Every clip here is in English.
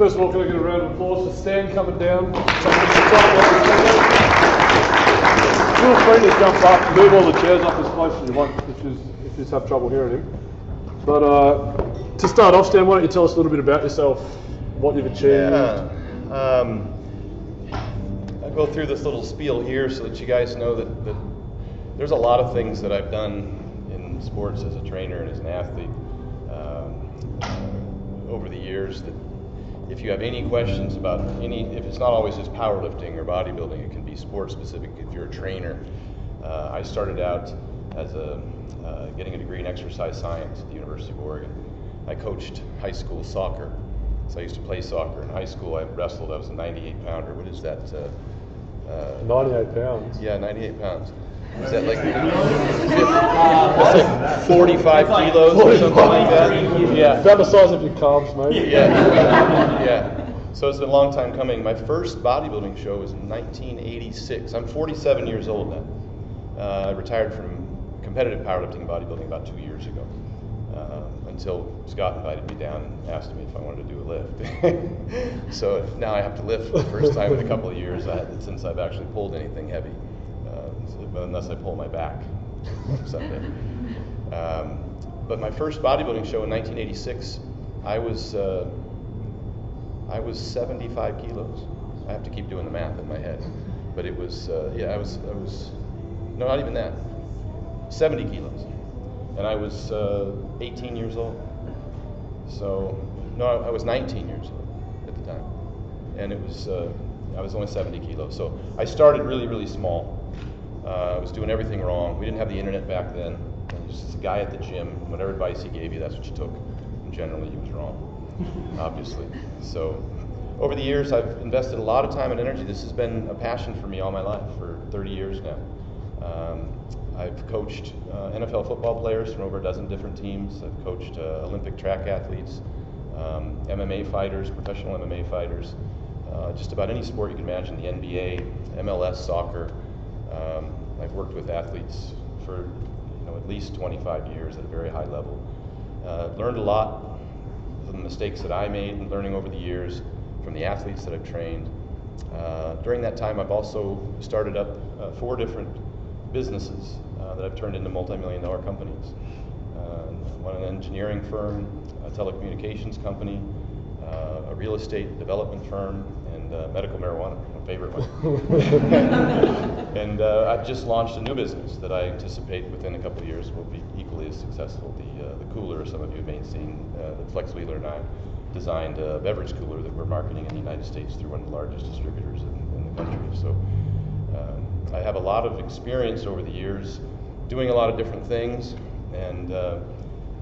First of all, can I get a round of applause for Stan coming down? Feel free to jump up, move all the chairs up as close as you want if you just have trouble hearing him. But to start off, Stan, why don't you tell us a little bit about yourself, what you've achieved? Yeah. I'll go through this little spiel here so that you guys know that there's a lot of things that I've done in sports as a trainer and as an athlete over the years that if you have any questions about if it's not always just powerlifting or bodybuilding, it can be sport specific. If you're a trainer, I started out as getting a degree in exercise science at the University of Oregon. I coached high school soccer, so I used to play soccer in high school. I wrestled. I was a 98 pounder. What is that? 98 pounds. Yeah, 98 pounds. Is that like 45 kilos or something like that? Yeah. About the size of your calves, maybe. Yeah. So it's been a long time coming. My first bodybuilding show was in 1986. I'm 47 years old now. I retired from competitive powerlifting and bodybuilding about 2 years ago. Until Scott invited me down and asked me if I wanted to do a lift. So now I have to lift for the first time in a couple of years since I've actually pulled anything heavy. Unless I pull my back someday. But my first bodybuilding show in 1986, I was 75 kilos. I have to keep doing the math in my head, but it was I was no, not even that, 70 kilos, and I was 18 years old. So no, I was 19 years old at the time, and it was I was only 70 kilos. So I started really, really small. I was doing everything wrong. We didn't have the internet back then. There was just a guy at the gym. Whatever advice he gave you, that's what you took. And generally, he was wrong, obviously. So over the years, I've invested a lot of time and energy. This has been a passion for me all my life, for 30 years now. I've coached NFL football players from over a dozen different teams. I've coached Olympic track athletes, MMA fighters, professional MMA fighters, just about any sport you can imagine, the NBA, MLS, soccer. I've worked with athletes for at least 25 years at a very high level. Learned a lot from the mistakes that I made and learning over the years from the athletes that I've trained. During that time, I've also started up 4 different businesses that I've turned into multi-million-dollar companies. One an engineering firm, a telecommunications company, a real estate development firm, and medical marijuana, my favorite one. And I've just launched a new business that I anticipate within a couple of years will be equally as successful. The cooler, some of you may have seen, that Flex Wheeler and I designed a beverage cooler that we're marketing in the United States through one of the largest distributors in the country. So I have a lot of experience over the years doing a lot of different things, and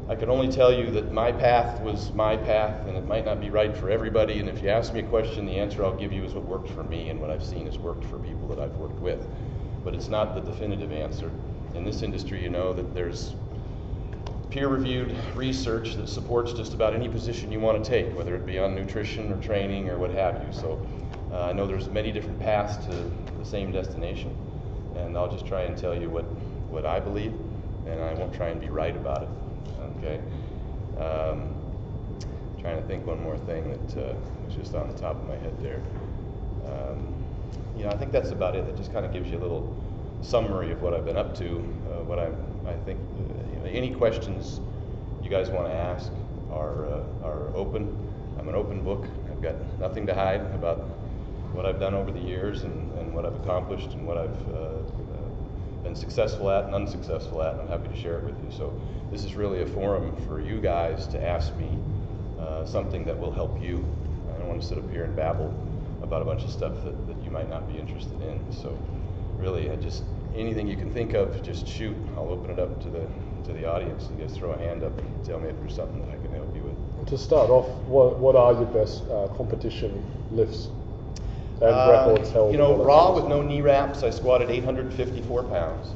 I can only tell you that my path was my path, and it might not be right for everybody, and if you ask me a question, the answer I'll give you is what worked for me and what I've seen has worked for people that I've worked with. But it's not the definitive answer. In this industry, you know that there's peer-reviewed research that supports just about any position you want to take, whether it be on nutrition or training or what have you. So I know there's many different paths to the same destination, and I'll just try and tell you what I believe, and I won't try and be right about it. Okay. Trying to think one more thing that was just on the top of my head there. I think that's about it. That just kind of gives you a little summary of what I've been up to. What I think. Any questions you guys want to ask are open. I'm an open book. I've got nothing to hide about what I've done over the years and what I've accomplished and what I've been successful at and unsuccessful at, and I'm happy to share it with you. So this is really a forum for you guys to ask me something that will help you. I don't want to sit up here and babble about a bunch of stuff that you might not be interested in. So really, anything you can think of, just shoot. I'll open it up to the audience. You guys throw a hand up and tell me if there's something that I can help you with. To start off, what are your best competition lifts and records held? Raw with no knee wraps, I squatted 854 pounds,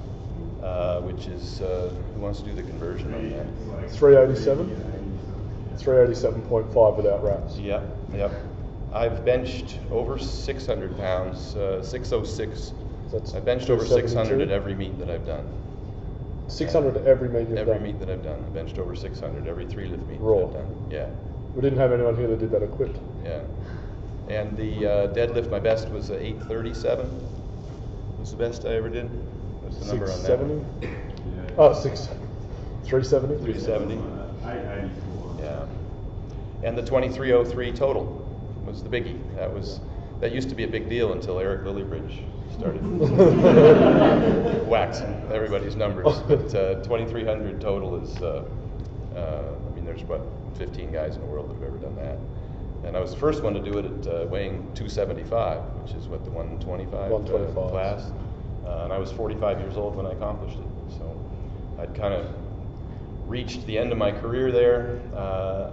which is, who wants to do the conversion on that? 387? 387.5 without wraps. Yep. I've benched over 600 pounds, 606. I benched over 600 at every meet that I've done. 600 at every meet you've done? Every meet that I've done. I benched over 600, every 3 lift meet Raw. that I've done. Yeah. We didn't have anyone here that did that equipped. Yeah. And the deadlift, my best was 837. Was the best I ever did. What's the number on that? 670? Oh, 370? 370. Yeah. And the 2303 total was the biggie. That used to be a big deal until Eric Lillybridge started waxing everybody's numbers. But 2300 total is, there's about 15 guys in the world that have ever done that. And I was the first one to do it at weighing 275, which is what, the 125 class. And I was 45 years old when I accomplished it. So I'd kind of reached the end of my career there.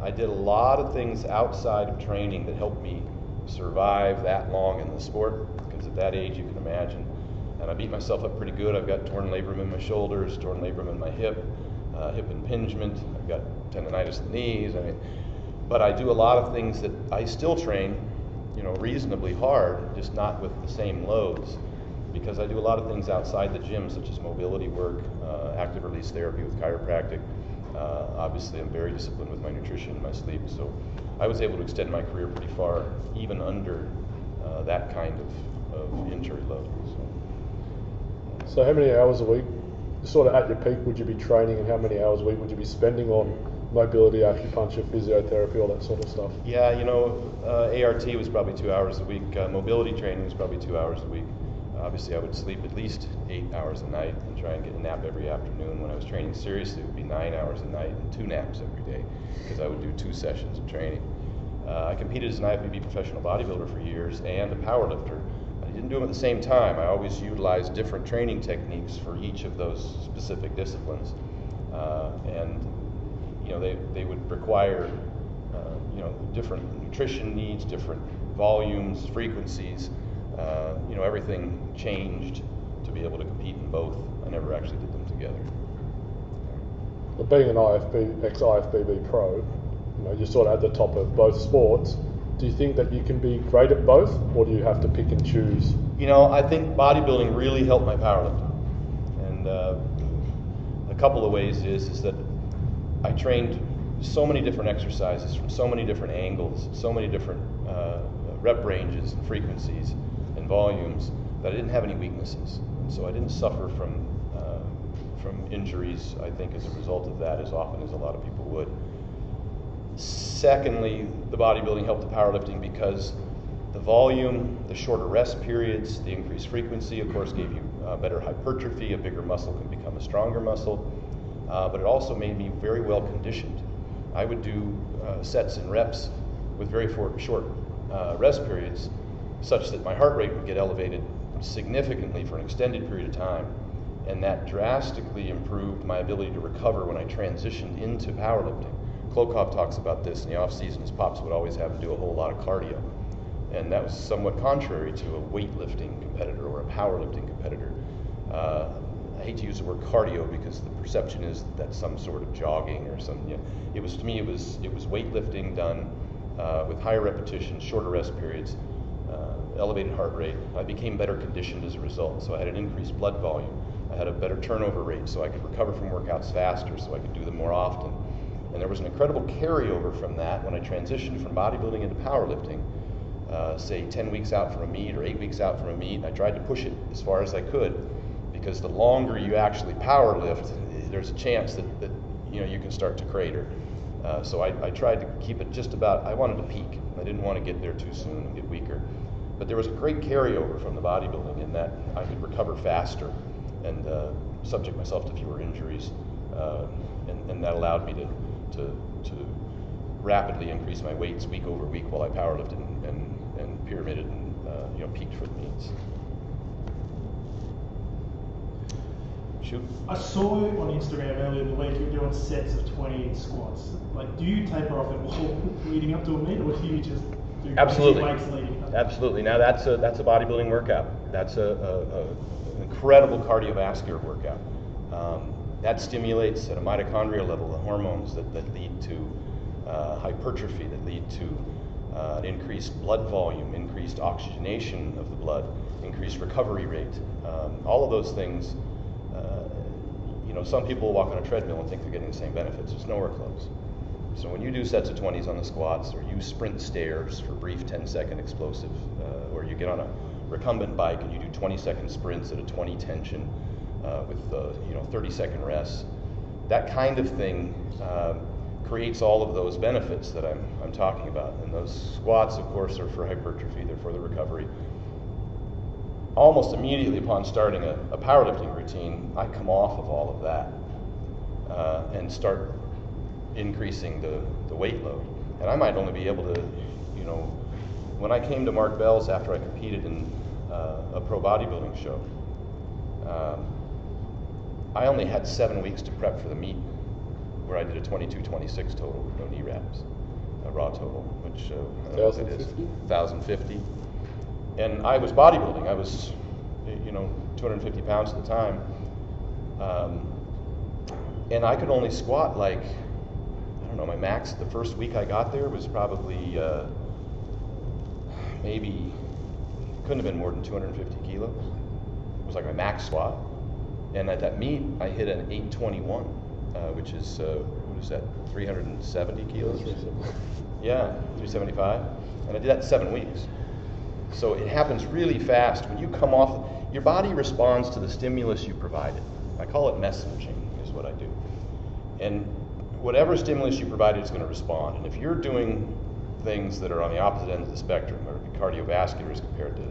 I did a lot of things outside of training that helped me survive that long in the sport, because at that age you can imagine. And I beat myself up pretty good. I've got torn labrum in my shoulders, torn labrum in my hip impingement. I've got tendonitis in the knees. But I do a lot of things that I still train, reasonably hard, just not with the same loads, because I do a lot of things outside the gym, such as mobility work, active release therapy with chiropractic. Obviously, I'm very disciplined with my nutrition and my sleep, so I was able to extend my career pretty far, even under that kind of injury load. So how many hours a week, sort of at your peak, would you be training, and how many hours a week would you be spending on mobility, acupuncture, physiotherapy, all that sort of stuff? Yeah, ART was probably 2 hours a week. Mobility training was probably 2 hours a week. Obviously, I would sleep at least 8 hours a night and try and get a nap every afternoon. When I was training seriously, it would be 9 hours a night and 2 naps every day, because I would do 2 sessions of training. I competed as an IFBB professional bodybuilder for years and a powerlifter. I didn't do them at the same time. I always utilized different training techniques for each of those specific disciplines. They would require different nutrition needs, different volumes, frequencies. Everything changed to be able to compete in both. I never actually did them together. Well, being an ex-IFBB pro, you're sort of at the top of both sports. Do you think that you can be great at both, or do you have to pick and choose? I think bodybuilding really helped my powerlifting. And a couple of ways is that I trained so many different exercises from so many different angles, so many different rep ranges and frequencies and volumes, that I didn't have any weaknesses. And so I didn't suffer from injuries, I think, as a result of that, as often as a lot of people would. Secondly, the bodybuilding helped the powerlifting because the volume, the shorter rest periods, the increased frequency, of course, gave you better hypertrophy. A bigger muscle can become a stronger muscle. But it also made me very well conditioned. I would do sets and reps with very short rest periods, such that my heart rate would get elevated significantly for an extended period of time. And that drastically improved my ability to recover when I transitioned into powerlifting. Klokov talks about this in the off season. His pops would always have him do a whole lot of cardio. And that was somewhat contrary to a weightlifting competitor or a powerlifting competitor. I hate to use the word cardio because the perception is that that's some sort of jogging or something. It was, to me, it was weightlifting done with higher repetitions, shorter rest periods, elevated heart rate. I became better conditioned as a result. So I had an increased blood volume. I had a better turnover rate, so I could recover from workouts faster, so I could do them more often. And there was an incredible carryover from that when I transitioned from bodybuilding into powerlifting. Say 10 weeks out from a meet or 8 weeks out from a meet, I tried to push it as far as I could, because the longer you actually power lift, there's a chance that you can start to crater. So I tried to keep it just about, I wanted to peak. I didn't want to get there too soon and get weaker. But there was a great carryover from the bodybuilding in that I could recover faster and subject myself to fewer injuries. And that allowed me to rapidly increase my weights week over week while I powerlifted and pyramided and peaked for the meets. Shoot. I saw on Instagram earlier in the week you were doing sets of 20 in squats. Like, do you taper off at all leading up to a meet, or do you just do Absolutely. weights leading up? Absolutely. Now that's a bodybuilding workout. That's an incredible cardiovascular workout. That stimulates at a mitochondrial level the hormones that lead to hypertrophy, that lead to an increased blood volume, increased oxygenation of the blood, increased recovery rate. All of those things. Some people walk on a treadmill and think they're getting the same benefits. It's nowhere close. So when you do sets of 20s on the squats, or you sprint stairs for brief 10-second explosive, or you get on a recumbent bike and you do 20-second sprints at a 20 tension with 30-second rests, that kind of thing creates all of those benefits that I'm talking about. And those squats, of course, are for hypertrophy, they're for the recovery. Almost immediately upon starting a powerlifting routine, I come off of all of that and start increasing the weight load. And I might only be able to, when I came to Mark Bell's after I competed in a pro bodybuilding show, I only had 7 weeks to prep for the meet, where I did a 22-26 total with no knee wraps, a raw total, which I don't know what it is, 1,050. And I was bodybuilding. I was, 250 pounds at the time. And I could only squat like, I don't know, my max the first week I got there was probably maybe, couldn't have been more than 250 kilos. It was like my max squat. And at that meet, I hit an 821, which is, what is that, 370 kilos? Yeah, 375. And I did that in 7 weeks. So it happens really fast. When you come off, your body responds to the stimulus you provided. I call it messaging, is what I do. And whatever stimulus you provided is going to respond. And if you're doing things that are on the opposite end of the spectrum, or cardiovascular as compared to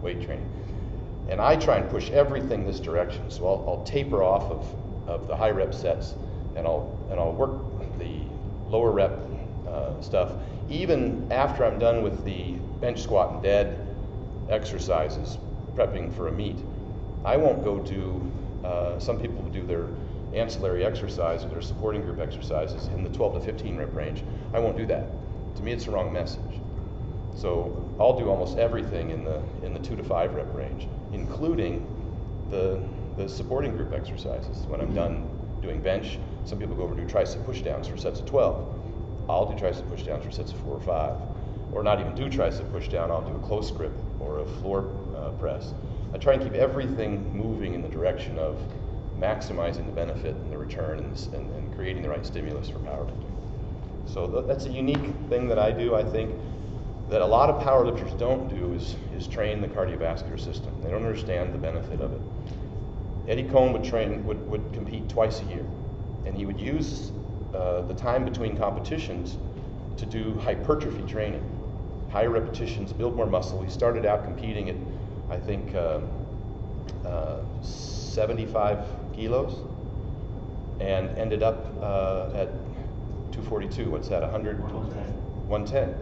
weight training, and I try and push everything this direction. So I'll taper off of the high rep sets, and I'll work the lower rep stuff. Even after I'm done with the bench squat and dead exercises, prepping for a meet, I won't go do, some people do their ancillary exercise or their supporting group exercises in the 12 to 15 rep range. I won't do that. To me, it's the wrong message. So I'll do almost everything in the 2 to 5 rep range, including the supporting group exercises. When I'm done doing bench, some people go over and do tricep push downs for sets of 12. I'll do tricep push downs for sets of 4 or 5. Or not even do tricep push down, I'll do a close grip or a floor press. I try and keep everything moving in the direction of maximizing the benefit and the return and creating the right stimulus for powerlifting. So that's a unique thing that I do, I think, that a lot of powerlifters don't do is train the cardiovascular system. They don't understand the benefit of it. Eddie Cohn would compete twice a year, and he would use the time between competitions to do hypertrophy training, higher repetitions, build more muscle. He started out competing at, I think, 75 kilos, and ended up at 242. What's that? 110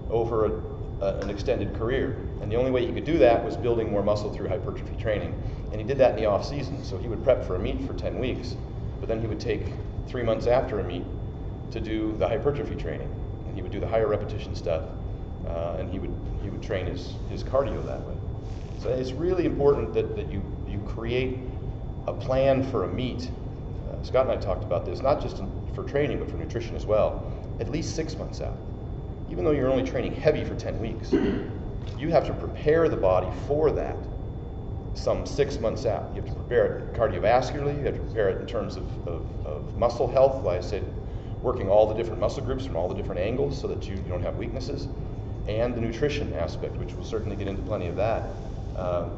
over an extended career. And the only way you could do that was building more muscle through hypertrophy training. And he did that in the off season. So he would prep for a meet for 10 weeks, but then he would take 3 months after a meet to do the hypertrophy training. And he would do the higher repetition stuff, and he would train his cardio that way. So it's really important that you create a plan for a meet. Scott and I talked about this, not just for training, but for nutrition as well, at least 6 months out. Even though you're only training heavy for 10 weeks, you have to prepare the body for that some 6 months out. You have to prepare it cardiovascularly, you have to prepare it in terms of muscle health, like I said, working all the different muscle groups from all the different angles so that you don't have weaknesses, and the nutrition aspect, which we'll certainly get into plenty of that.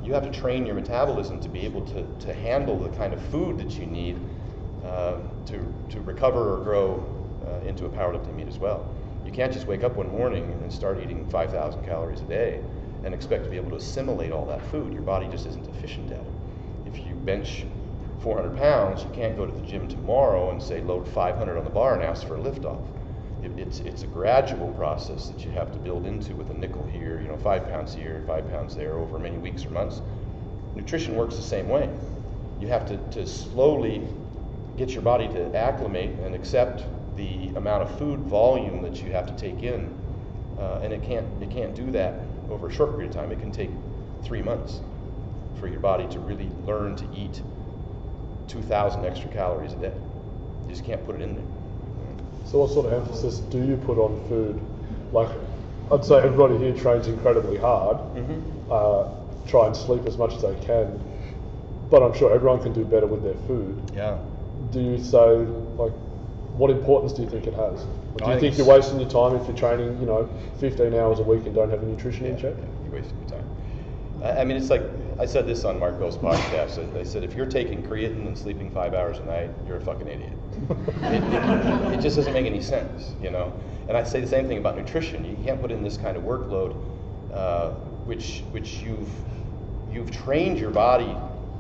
You have to train your metabolism to be able to handle the kind of food that you need to recover or grow into a powerlifting meet as well. You can't just wake up one morning and start eating 5,000 calories a day and expect to be able to assimilate all that food. Your body just isn't efficient at it. If you bench 400 pounds, you can't go to the gym tomorrow and say load 500 on the bar and ask for a lift off. It's a gradual process that you have to build into with a nickel here, 5 pounds here, 5 pounds there over many weeks or months. Nutrition works the same way. You have to slowly get your body to acclimate and accept the amount of food volume that you have to take in, and it can't do that over a short period of time. It can take 3 months for your body to really learn to eat 2,000 extra calories a day. You just can't put it in there. So what sort of emphasis do you put on food? Like, I'd say everybody here trains incredibly hard, try and sleep as much as they can, but I'm sure everyone can do better with their food. Yeah. Do you say, like, what importance do you think it has? Or do I you think think you're wasting your time if you're training, 15 hours a week and don't have a nutrition in check? You're wasting your time. I mean, it's like, I said this on Mark Bell's podcast. I said, if you're taking creatine and sleeping 5 hours a night, you're a fucking idiot. It just doesn't make any sense, And I say the same thing about nutrition. You can't put in this kind of workload, which you've trained your body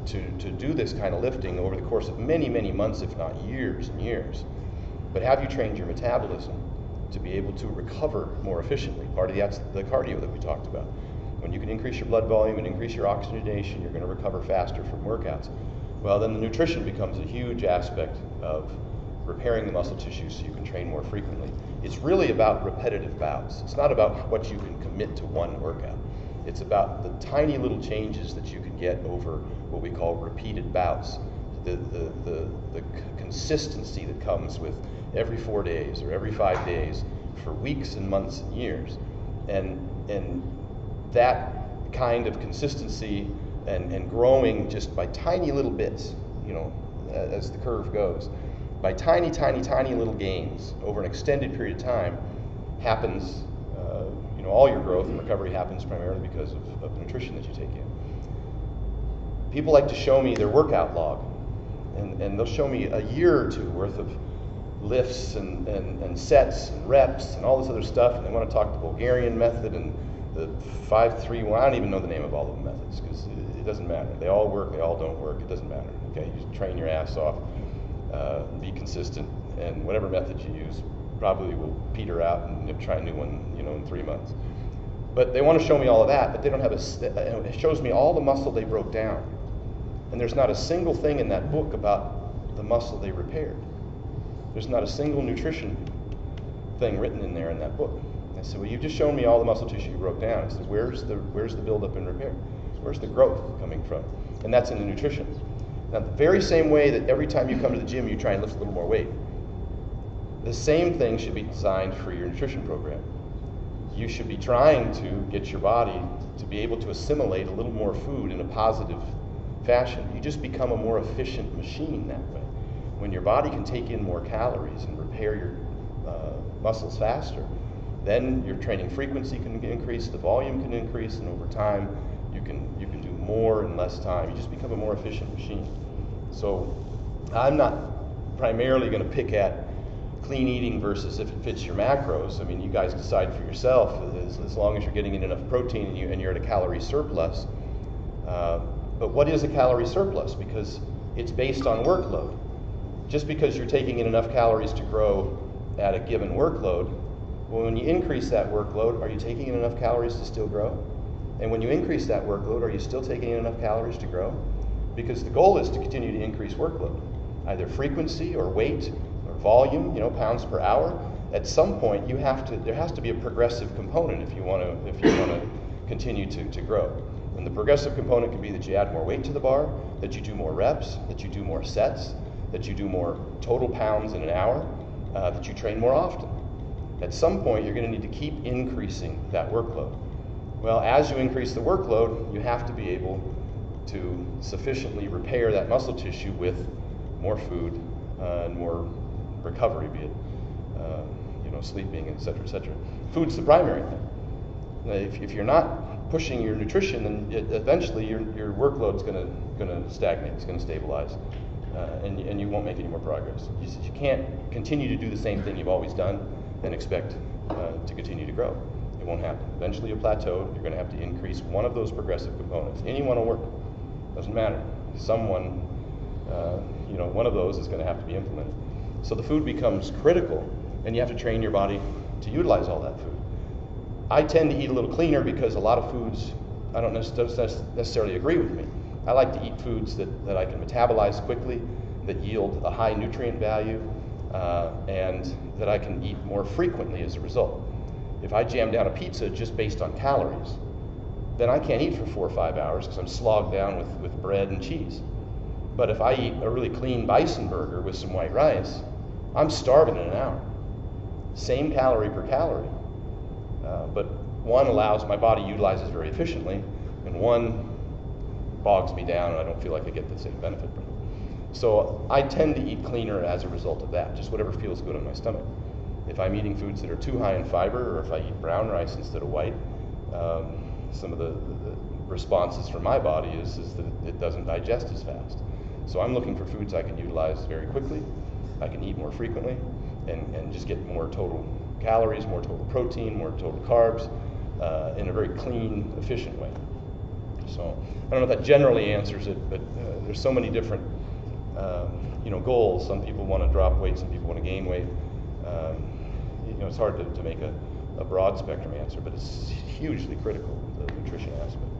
to do this kind of lifting over the course of many, many months, if not years and years. But have you trained your metabolism to be able to recover more efficiently? Part of that's the cardio that we talked about. When you can increase your blood volume and increase your oxygenation, you're going to recover faster from workouts. Well, then the nutrition becomes a huge aspect of repairing the muscle tissue so you can train more frequently. It's really about repetitive bouts. It's not about what you can commit to one workout. It's about the tiny little changes that you can get over what we call repeated bouts. The consistency that comes with every 4 days or every 5 days for weeks and months and years. And that kind of consistency and growing just by tiny little bits, as the curve goes, by tiny, tiny, tiny little gains over an extended period of time happens, all your growth and recovery happens primarily because of the nutrition that you take in. People like to show me their workout log, and they'll show me a year or two worth of lifts and sets and reps and all this other stuff, and they want to talk the Bulgarian method and the 5-3-1. I don't even know the name of all of the methods because it doesn't matter. They all work, they all don't work, it doesn't matter. Okay, you just train your ass off, be consistent, and whatever method you use probably will peter out and try a new one, in 3 months. But they want to show me all of that, but they don't have it shows me all the muscle they broke down. And there's not a single thing in that book about the muscle they repaired. There's not a single nutrition thing written in there in that book. I said, well, you've just shown me all the muscle tissue you broke down. I said, where's the buildup and repair? Where's the growth coming from? And that's in the nutrition. Now, the very same way that every time you come to the gym, you try and lift a little more weight, the same thing should be designed for your nutrition program. You should be trying to get your body to be able to assimilate a little more food in a positive fashion. You just become a more efficient machine that way. When your body can take in more calories and repair your muscles faster, then your training frequency can increase, the volume can increase, and over time you can do more in less time. You just become a more efficient machine. So I'm not primarily going to pick at clean eating versus if it fits your macros. I mean, you guys decide for yourself as long as you're getting in enough protein and you're at a calorie surplus. But what is a calorie surplus? Because it's based on workload. Just because you're taking in enough calories to grow at a given workload, well, when you increase that workload, are you taking in enough calories to still grow? And when you increase that workload, are you still taking in enough calories to grow? Because the goal is to continue to increase workload, either frequency or weight or volume, pounds per hour. At some point, there has to be a progressive component if you want to continue to grow. And the progressive component can be that you add more weight to the bar, that you do more reps, that you do more sets, that you do more total pounds in an hour, that you train more often. At some point, you're going to need to keep increasing that workload. Well, as you increase the workload, you have to be able to sufficiently repair that muscle tissue with more food and more recovery, be it sleeping, et cetera, et cetera. Food's the primary thing. If you're not pushing your nutrition, then eventually your workload's going to stagnate. It's going to stabilize, and you won't make any more progress. You can't continue to do the same thing you've always done and expect to continue to grow. It won't happen. Eventually you'll plateau. You're going to have to increase one of those progressive components. Any one will work. Doesn't matter. Someone, one of those is going to have to be implemented. So the food becomes critical, and you have to train your body to utilize all that food. I tend to eat a little cleaner because a lot of foods I don't necessarily agree with me. I like to eat foods that I can metabolize quickly, that yield a high nutrient value, and that I can eat more frequently as a result. If I jam down a pizza just based on calories, then I can't eat for 4 or 5 hours because I'm slogged down with bread and cheese. But if I eat a really clean bison burger with some white rice, I'm starving in an hour. Same calorie per calorie, but one allows my body utilizes very efficiently, and one bogs me down and I don't feel like I get the same benefit from it. So I tend to eat cleaner as a result of that, just whatever feels good in my stomach. If I'm eating foods that are too high in fiber, or if I eat brown rice instead of white, some of the responses from my body is that it doesn't digest as fast. So I'm looking for foods I can utilize very quickly, I can eat more frequently, and just get more total calories, more total protein, more total carbs, in a very clean, efficient way. So I don't know if that generally answers it, but there's so many different goals. Some people want to drop weight, some people want to gain weight. It's hard to make a broad spectrum answer, but it's hugely critical, the nutrition aspect.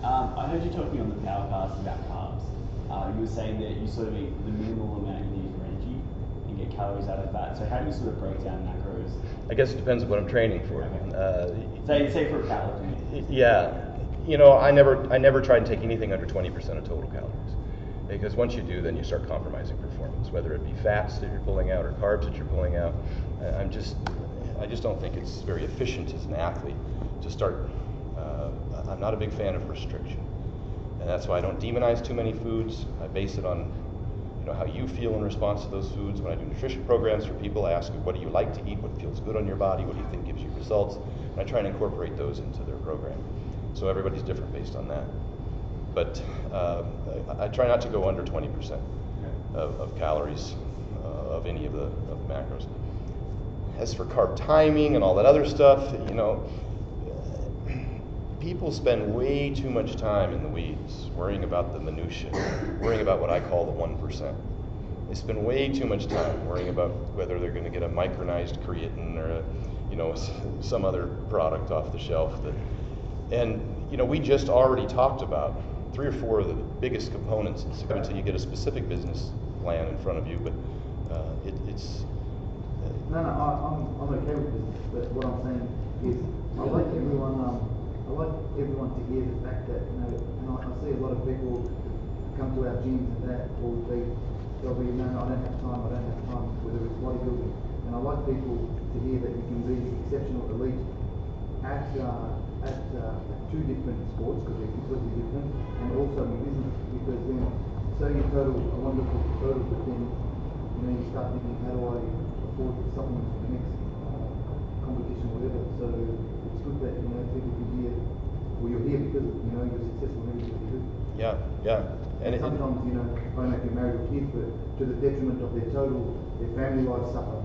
I heard you talking on the Powercast about carbs. You were saying that you sort of eat the minimal amount you need for energy and get calories out of that. So how do you sort of break down macros? I guess it depends on what I'm training for. Okay. Say for a powerlifting. Yeah. I never try to take anything under 20% of total calories. Because once you do, then you start compromising performance, whether it be fats that you're pulling out or carbs that you're pulling out. I just don't think it's very efficient as an athlete to start. I'm not a big fan of restriction, and that's why I don't demonize too many foods. I base it on how you feel in response to those foods. When I do nutrition programs for people, I ask them, what do you like to eat? What feels good on your body? What do you think gives you results? And I try and incorporate those into their program. So everybody's different based on that. But I try not to go under 20% of calories of any of the macros. As for carb timing and all that other stuff, people spend way too much time in the weeds worrying about the minutia, worrying about what I call the 1%. They spend way too much time worrying about whether they're going to get a micronized creatine or some other product off the shelf. We just already talked about 3 or 4 of the biggest components until you get a specific business plan in front of you. But it's No, I'm okay with this. But what I'm saying is, I like everyone to hear the fact that and I see a lot of people come to our gyms and that, or they'll be I don't have time, whether it's bodybuilding, and I like people to hear that you can be exceptional elite at 2 different sports because they're completely different, and also in business, because then say you total a wonderful total, but then you start thinking, how do I afford supplements for the next competition or whatever. So it's good that people can hear, well, you're here because you're successful in everything you do. Yeah. And sometimes I don't know if you're married with kids, but to the detriment of their family lives suffer,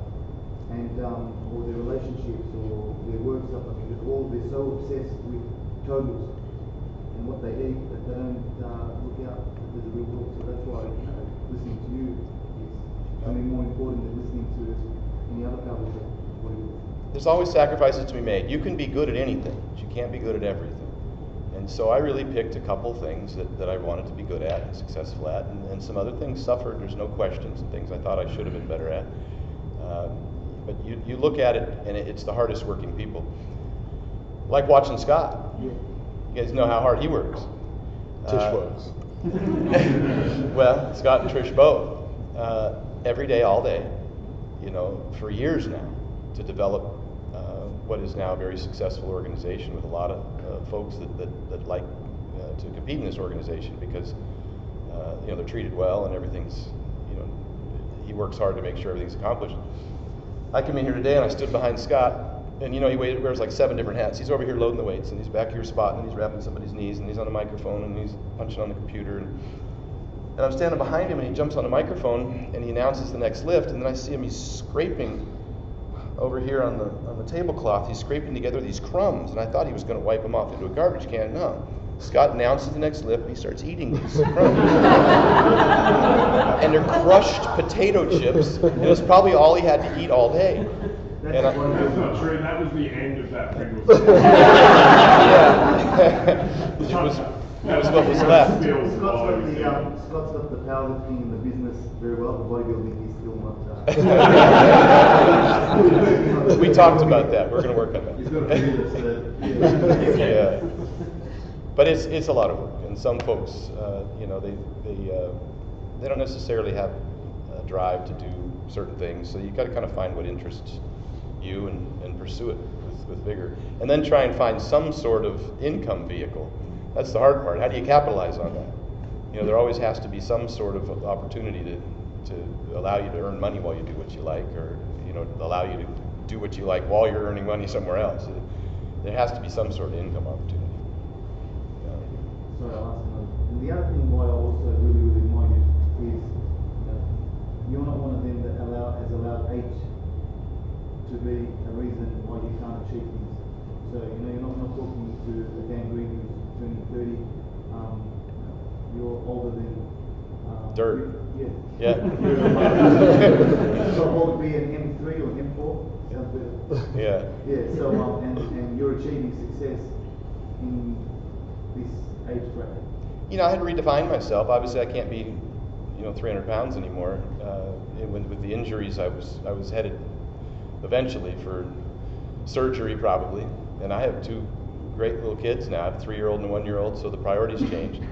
and or their relationships or their work suffer, because they're so obsessed with totals and what they eat that they don't look out that there's a real world. So that's why listening to you is something more important than listening to any other couples that bodybuilders. There's always sacrifices to be made. You can be good at anything, but you can't be good at everything. And so I really picked a couple things that I wanted to be good at and successful at, and some other things suffered, there's no questions, and things I thought I should have been better at. But you look at it, and it's the hardest working people. Like watching Scott. Yeah. You guys know how hard he works. Tish works. Well, Scott and Trish both. Every day, all day, for years now, to develop what is now a very successful organization with a lot of folks that like to compete in this organization because they're treated well and everything's, he works hard to make sure everything's accomplished. I come in here today and I stood behind Scott, and he wears like 7 different hats. He's over here loading the weights, and he's back here spotting, and he's wrapping somebody's knees, and he's on the microphone, and he's punching on the computer, and I'm standing behind him, and he jumps on the microphone, and he announces the next lift, and then I see him, he's scraping over here on the tablecloth, he's scraping together these crumbs, and I thought he was going to wipe them off into a garbage can. No. Scott announces the next lift, and he starts eating these crumbs. And they're crushed potato chips. It was probably all he had to eat all day. That's not true. That was the end of that Pringles. Yeah. It was what was left. Scott's got the powerlifting and the business very well, but bodybuilding he's still not. We talked about that. We're going to work on that. He's got a business. Yeah. But it's a lot of work, and some folks, they don't necessarily have a drive to do certain things. So you got to kind of find what interests you and pursue it with vigor, and then try and find some sort of income vehicle That's the hard part. How do you capitalize on that? You know, there always has to be some sort of opportunity to allow you to earn money while you do what you like, or, you know, allow you to do what you like while you're earning money somewhere else. There has to be some sort of income opportunity. Sorry, I'll ask another. And the other thing why I also really admire you is you're not one of them that has allowed age to be a reason why you can't achieve things. So, you know, you're not talking to a Dan Green who's turning 30. You're older than Dirt. Yeah. So what would be an M3 or an M4? Sounds better. Yeah. Yeah. So and you're achieving success in this age bracket. You know, I had to redefine myself. Obviously, I can't be, you know, 300 pounds anymore. With the injuries, I was headed eventually for surgery probably. And I have two great little kids now. I have a 3-year-old and a 1-year-old, so the priorities changed.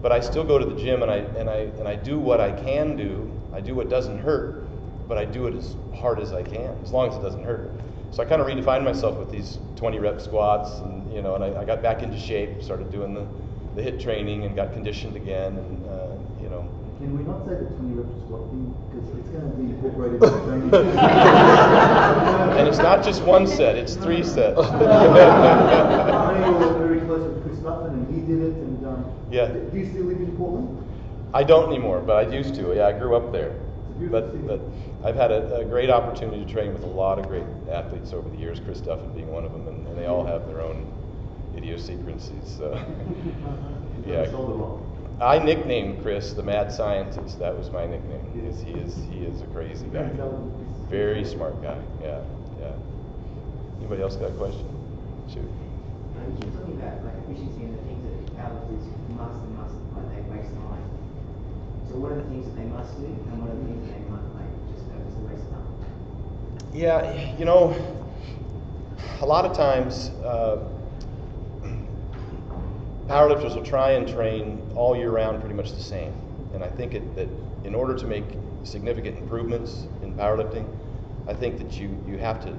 But I still go to the gym and I do what I can do. I do what doesn't hurt, but I do it as hard as I can, as long as it doesn't hurt. So I kind of redefined myself with these 20-rep squats, and you know, and I got back into shape, started doing the HIIT training, and got conditioned again, and you know. Can we not say the 20-rep squat thing, because it's going to be incorporated into training? And it's not just one set; it's 3 sets. I know you were very close with Chris Buffin, and he did it. And yeah. Do you still live in Portland? I don't anymore, but I used to. Yeah, I grew up there. But I've had a great opportunity to train with a lot of great athletes over the years, Chris Duffin being one of them, and they all have their own idiosyncrasies. So, yeah. I nicknamed Chris the Mad Scientist. That was my nickname. He is a crazy guy. Very smart guy. Yeah. Anybody else got a question? Shoot. You keep talking about like efficiency and the things that powerlifters must like they waste time. So what are the things that they must do, and what are the things that they must like just purposely waste time? Yeah, you know, a lot of times powerlifters will try and train all year round pretty much the same. And I think that in order to make significant improvements in powerlifting, I think that you have to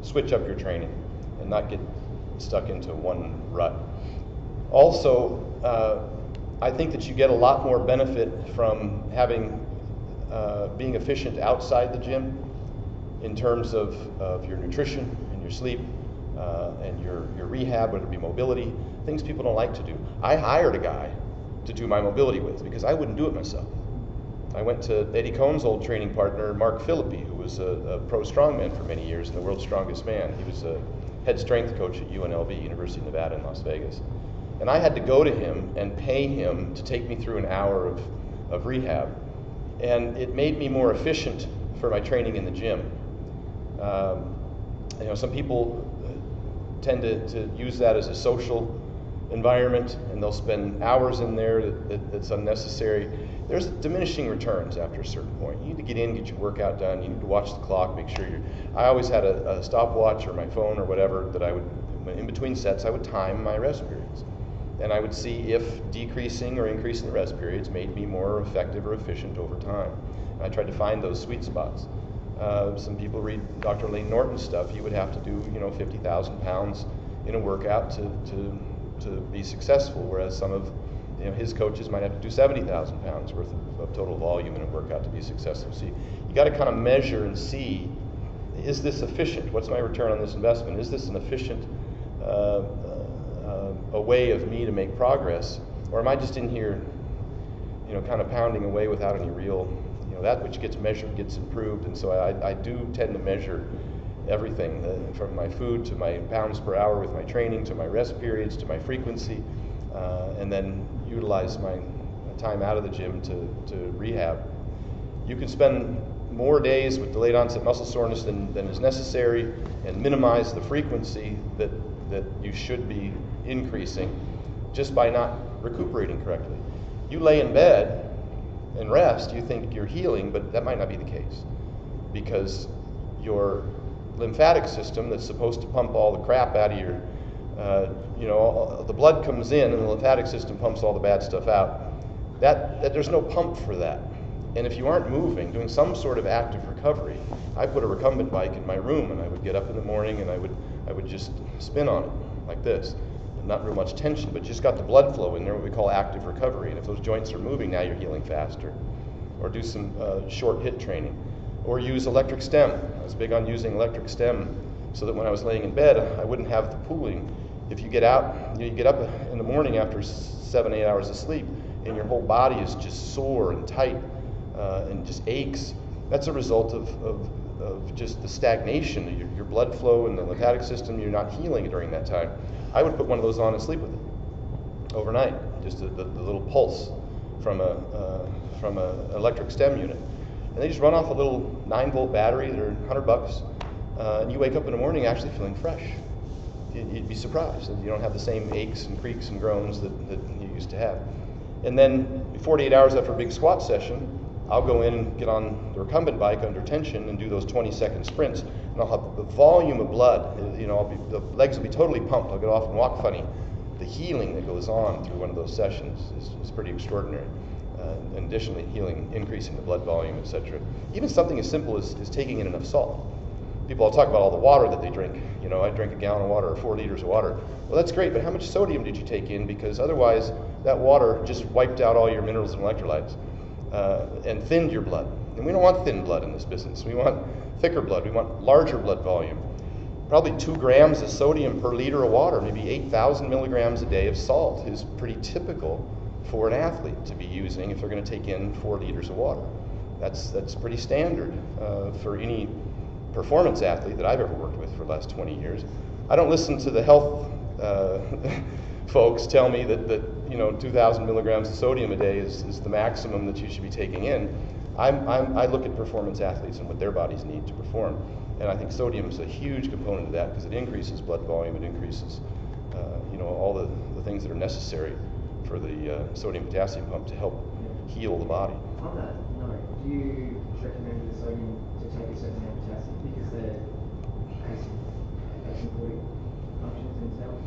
switch up your training and not get stuck into one rut. Also, I think that you get a lot more benefit from having being efficient outside the gym in terms of your nutrition and your sleep and your rehab, whether it be mobility, things people don't like to do. I hired a guy to do my mobility with because I wouldn't do it myself. I went to Eddie Cohn's old training partner, Mark Philippi, who was a pro strongman for many years and the world's strongest man. He was a head strength coach at UNLV, University of Nevada in Las Vegas. And I had to go to him and pay him to take me through an hour of rehab. And it made me more efficient for my training in the gym. You know, some people tend to use that as a social environment, and they'll spend hours in there that's unnecessary. There's diminishing returns after a certain point. You need to get in, get your workout done. You need to watch the clock, make sure I always had a stopwatch or my phone or whatever that I would, in between sets, I would time my rest periods. And I would see if decreasing or increasing the rest periods made me more effective or efficient over time. And I tried to find those sweet spots. Some people read Dr. Lane Norton's stuff. He would have to do, 50,000 pounds in a workout to be successful, whereas some of his coaches might have to do 70,000 pounds worth of total volume in a workout to be successful. So you got to kind of measure and see, is this efficient? What's my return on this investment? Is this an efficient a way of me to make progress, or am I just in here, kind of pounding away without any real, that which gets measured gets improved. And so I do tend to measure everything, from my food to my pounds per hour with my training, to my rest periods, to my frequency, and then utilize my time out of the gym to rehab. You can spend more days with delayed onset muscle soreness than is necessary and minimize the frequency that you should be increasing just by not recuperating correctly. You lay in bed and rest, you think you're healing, but that might not be the case, because your lymphatic system that's supposed to pump all the crap out of your, the blood comes in and the lymphatic system pumps all the bad stuff out. That there's no pump for that. And if you aren't moving, doing some sort of active recovery, I put a recumbent bike in my room and I would get up in the morning and I would just spin on it like this. not real much tension, but just got the blood flow in there, what we call active recovery. And if those joints are moving, now you're healing faster. Or do some short hit training. Or use electric stem. I was big on using electric stem so that when I was laying in bed, I wouldn't have the pooling. If you get out, you get up in the morning after 7-8 hours of sleep, and your whole body is just sore and tight and just aches. That's a result of just the stagnation of your blood flow and the lymphatic system. You're not healing during that time. I would put one of those on and sleep with it overnight, just the little pulse from a electric stem unit. And they just run off a little 9-volt battery. They're $100, and you wake up in the morning actually feeling fresh. You'd be surprised that you don't have the same aches and creaks and groans that you used to have. And then 48 hours after a big squat session, I'll go in and get on the recumbent bike under tension and do those 20-second sprints. And I'll have the volume of blood, the legs will be totally pumped. I'll get off and walk funny. The healing that goes on through one of those sessions is pretty extraordinary. And additionally, increasing the blood volume, etc. Even something as simple as taking in enough salt. People all talk about all the water that they drink. I drink a gallon of water or 4 liters of water. Well, that's great, but how much sodium did you take in? Because otherwise, that water just wiped out all your minerals and electrolytes and thinned your blood. And we don't want thin blood in this business. We want thicker blood. We want larger blood volume. Probably 2 grams of sodium per liter of water, maybe 8,000 milligrams a day of salt is pretty typical for an athlete to be using if they're going to take in 4 liters of water. That's pretty standard for any performance athlete that I've ever worked with for the last 20 years. I don't listen to the health folks tell me that 2,000 milligrams of sodium a day is the maximum that you should be taking in. I look at performance athletes and what their bodies need to perform, and I think sodium is a huge component of that because it increases blood volume, it increases all the things that are necessary for the sodium-potassium pump to help heal the body. On that note, do you recommend the sodium to take a certain amount of potassium because they're important functions themselves?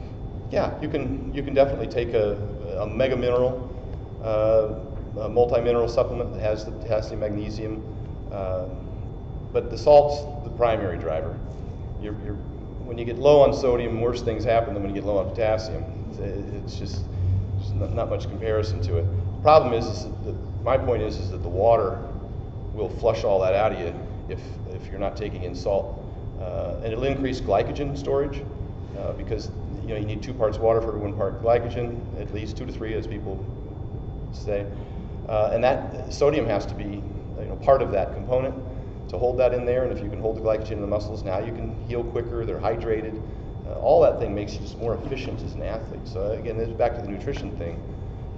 Yeah, you can definitely take a mega mineral, a multi-mineral supplement that has the potassium, magnesium, but the salt's the primary driver. When you get low on sodium, worse things happen than when you get low on potassium. It's just not much comparison to it. The problem is that my point is that the water will flush all that out of you if you're not taking in salt, and it'll increase glycogen storage because you need 2 parts water for 1 part glycogen, at least 2 to 3 as people say, and that sodium has to be part of that component to hold that in there. And if you can hold the glycogen in the muscles, now you can heal quicker. They're hydrated. All that thing makes you just more efficient as an athlete. So again, it's back to the nutrition thing.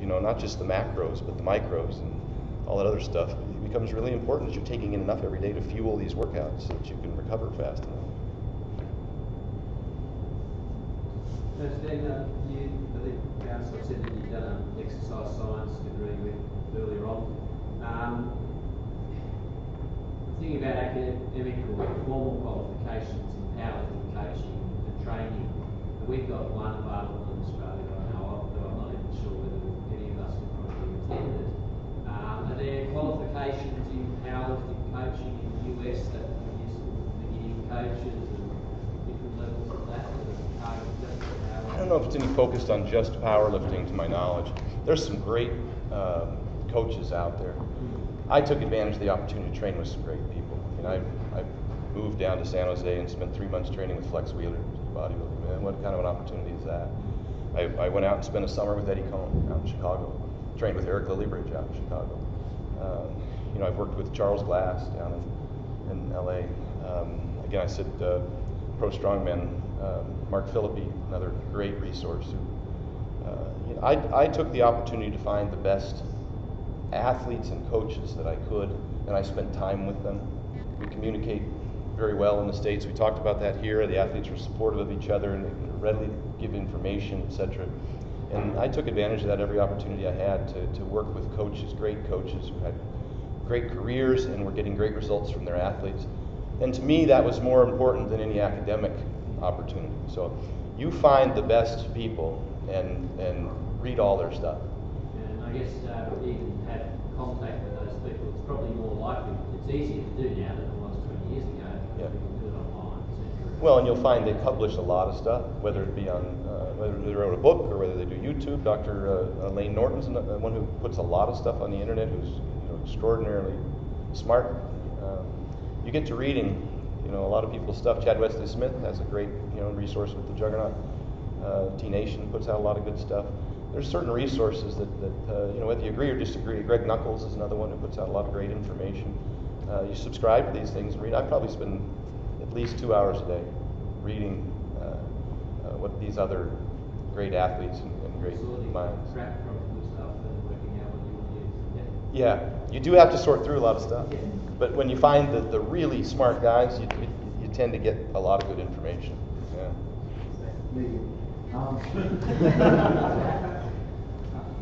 Not just the macros, but the micros and all that other stuff. It becomes really important that you're taking in enough every day to fuel these workouts so that you can recover fast enough. Stan, I think Council said that you've done an exercise science degree with earlier on. Thinking about academic or formal qualifications in powerlifting coaching and training, we've got one available in Australia I know of, but I'm not even sure whether any of us will probably attend it. Are there qualifications in powerlifting coaching in the US that would be useful for beginning coaches and different levels of that? I don't know if it's any focused on just powerlifting, to my knowledge. There's some great coaches out there. I took advantage of the opportunity to train with some great people. I moved down to San Jose and spent 3 months training with Flex Wheeler, bodybuilding. Man, what kind of an opportunity is that? I went out and spent a summer with Eddie Cohn out in Chicago. Trained with Eric Lillybridge out in Chicago. I've worked with Charles Glass down in LA. Again, I said pro strongman, Mark Philippi, another great resource. I took the opportunity to find the best athletes and coaches that I could, and I spent time with them. We communicate very well in the States. We talked about that here. The athletes were supportive of each other and they could readily give information, etc. And I took advantage of that every opportunity I had to work with coaches, great coaches who had great careers and were getting great results from their athletes. And to me, that was more important than any academic opportunity. So you find the best people and read all their stuff. And I guess even have contact with those people, it's probably more likely, it's easier to do now than it was 20 years ago. Yeah. We can do it online, etc. Well, and you'll find they publish a lot of stuff, whether it be on, whether they wrote a book or whether they do YouTube. Dr. Lane Norton's one who puts a lot of stuff on the internet, who's extraordinarily smart. You get to reading, a lot of people's stuff. Chad Wesley Smith has a great, resource with the Juggernaut. T-Nation puts out a lot of good stuff. There's certain resources that whether you agree or disagree. Greg Knuckles is another one who puts out a lot of great information. You subscribe to these things and read. I probably spend at least 2 hours a day reading what these other great athletes and great minds. Track from the stuff and working out what you want to use. Yeah, you do have to sort through a lot of stuff, but when you find the really smart guys, you tend to get a lot of good information. Yeah.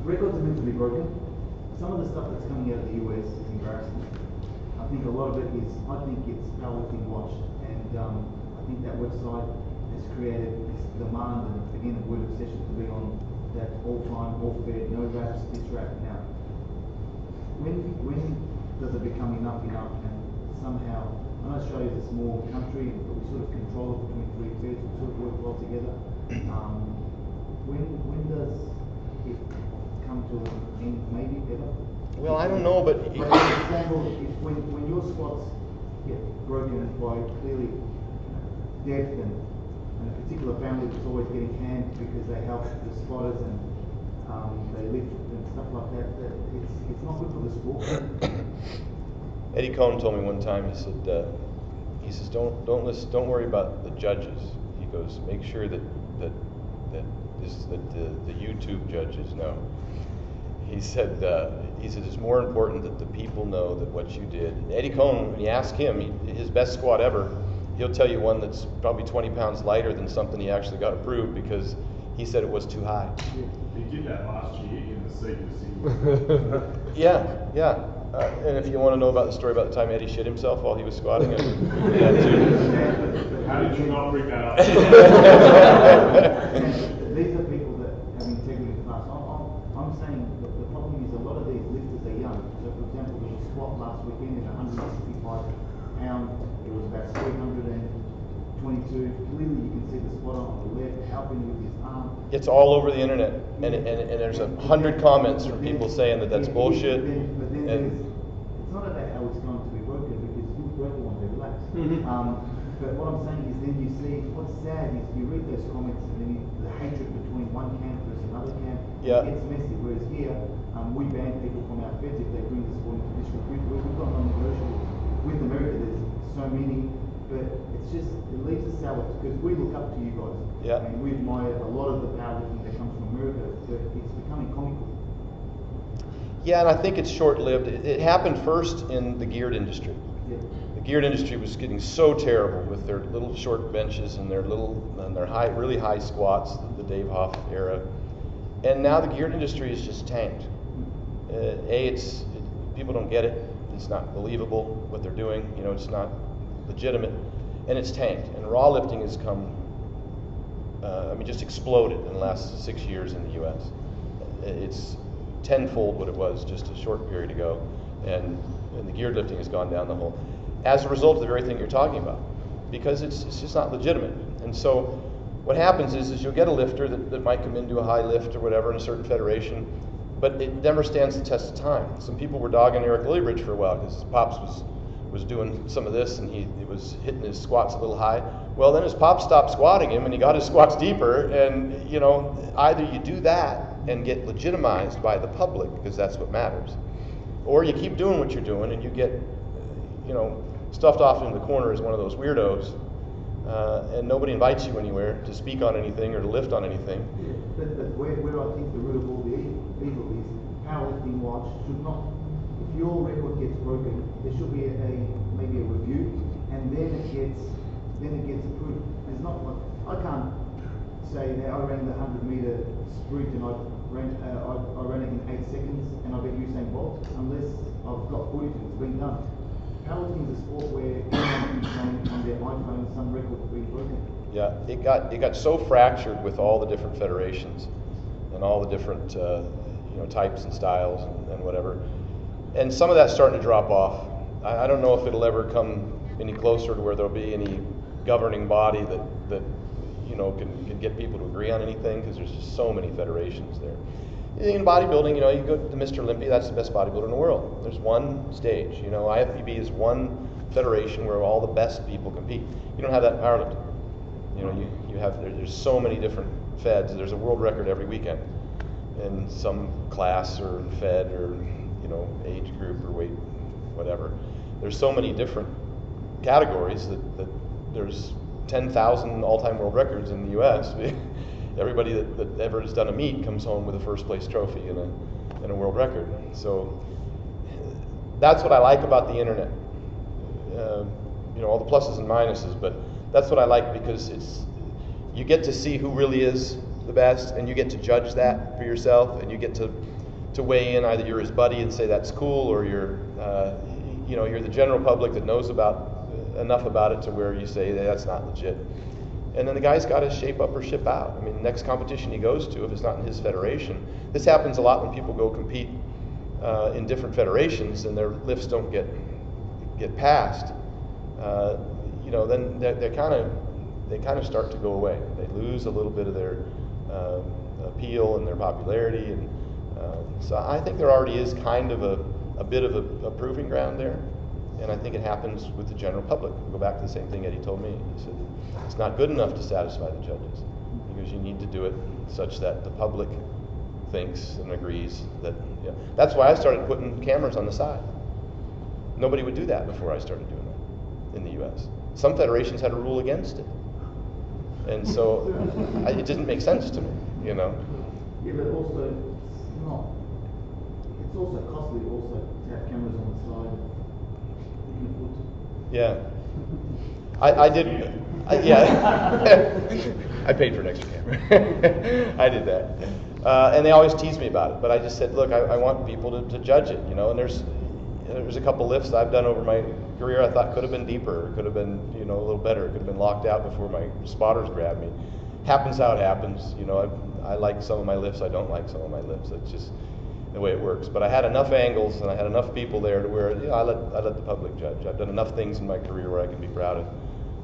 Records are meant to be broken. Some of the stuff that's coming out of the US is embarrassing. I think a lot of it is, it's powerlifting watched, and I think that website has created this demand and again a word obsession to be on that all time, all fair, no raps, this rap. Now, when does it become enough and somehow, I know Australia's a small country, but we sort of control it between three feds, we sort of work well together. When does it come to an end, maybe ever? Well, I don't know, but for example, when your squats get broken by clearly death and a particular family that's always getting canned because they help the spotters and they lift and stuff like that, it's not good for the sport. Eddie Cohn told me one time. He says don't worry about the judges. He goes, make sure that the YouTube judges know. He said it's more important that the people know that what you did. Eddie Cohn, when you ask him, his best squat ever, he'll tell you one that's probably 20 pounds lighter than something he actually got approved because he said it was too high. He did that last year in the secrecy. Yeah. And if you want to know about the story about the time Eddie shit himself while he was squatting, How did you not bring that up? These are people that have integrity in class. I'm saying that the problem is a lot of these lifters are young. So for example, there was a squat last weekend at 165 pounds. It was about 322. Clearly you can see the spotter on the left helping with his arm. It's all over the internet, and there's 100 comments from people saying that that's bullshit. But then it's not about how it's going to be broken because you broke one, they relax. But what I'm saying is then you see, what's sad is you read those comments and then the hatred between one camp versus another camp, Yeah. It gets messy. Whereas here, we ban people from our feds if they bring the sport into disrepute. We've got non-negotiables. With America, there's so many, but it's just, it leaves us sour because we look up to you guys. Yeah. And we admire a lot of the powerlifting that comes from America, but it's becoming comical. Yeah, and I think it's short-lived. It happened first in the geared industry. Yeah. The geared industry was getting so terrible with their little short benches and their really high squats, the Dave Hoff era. And now the geared industry is just tanked. People don't get it. It's not believable what they're doing. It's not legitimate, and it's tanked. And raw lifting has come, just exploded in the last 6 years in the U.S. It's tenfold what it was just a short period ago, and the geared lifting has gone down the hole as a result of the very thing you're talking about, because it's just not legitimate. And so what happens is you'll get a lifter that might come into a high lift or whatever in a certain federation, but it never stands the test of time. Some people were dogging Eric Lillibridge for a while because Pops was doing some of this and he was hitting his squats a little high. Well, then his Pops stopped squatting him and he got his squats deeper, and either you do that and get legitimized by the public, because that's what matters, or you keep doing what you're doing and you get stuffed off into the corner as one of those weirdos, and nobody invites you anywhere to speak on anything or to lift on anything. Yeah, but where I think the root of all the evil is, powerlifting watch should not, if your record gets broken, there should be maybe a review, and then it gets approved. It's not like, I can't say that I ran the 100-meter sprint and I ran it in 8 seconds and I bet Usain Bolt, unless I've got footage and it's been done. Powerlifting is a sport where everyone keeps on their iPhone some records being broken. Yeah, it got so fractured with all the different federations and all the different types and styles and whatever, and some of that's starting to drop off. I don't know if it'll ever come any closer to where there'll be any governing body that you know can get people to agree on anything, because there's just so many federations there. In bodybuilding, you know, you go to Mr. Olympia, that's the best bodybuilder in the world. There's one stage. You know, IFBB is one federation where all the best people compete. You don't have that in powerlifting. You know, you have there's so many different feds. There's a world record every weekend in some class or fed or, you know, age group or weight, whatever. There's so many different categories that there's 10,000 all-time world records in the U.S. Everybody that ever has done a meet comes home with a first place trophy and a world record. So that's what I like about the internet. You know, all the pluses and minuses, but that's what I like, because you get to see who really is the best, and you get to judge that for yourself, and you get to weigh in. Either you're his buddy and say that's cool, or you're the general public that knows enough about it to where you say that's not legit. And then the guy's got to shape up or ship out. I mean, next competition he goes to, if it's not in his federation, this happens a lot when people go compete in different federations and their lifts don't get passed. You know, then they kind of start to go away. They lose a little bit of their appeal and their popularity, and so I think there already is kind of a bit of a proving ground there. And I think it happens with the general public. We'll go back to the same thing Eddie told me. He said, it's not good enough to satisfy the judges, because you need to do it such that the public thinks and agrees that, yeah. That's why I started putting cameras on the side. Nobody would do that before I started doing that in the U.S. Some federations had a rule against it. And so it didn't make sense to me, you know. Yeah, but also, it's also costly also to have cameras on the side. Yeah, I did. Yeah, I paid for an extra camera. I did that, and they always tease me about it. But I just said, look, I want people to judge it, you know. And there's a couple lifts I've done over my career I thought could have been deeper, could have been, you know, a little better, could have been locked out before my spotters grabbed me. Happens how it happens, you know. I like some of my lifts, I don't like some of my lifts. It's just the way it works. But I had enough angles and I had enough people there to where, you know, I let the public judge. I've done enough things in my career where I can be proud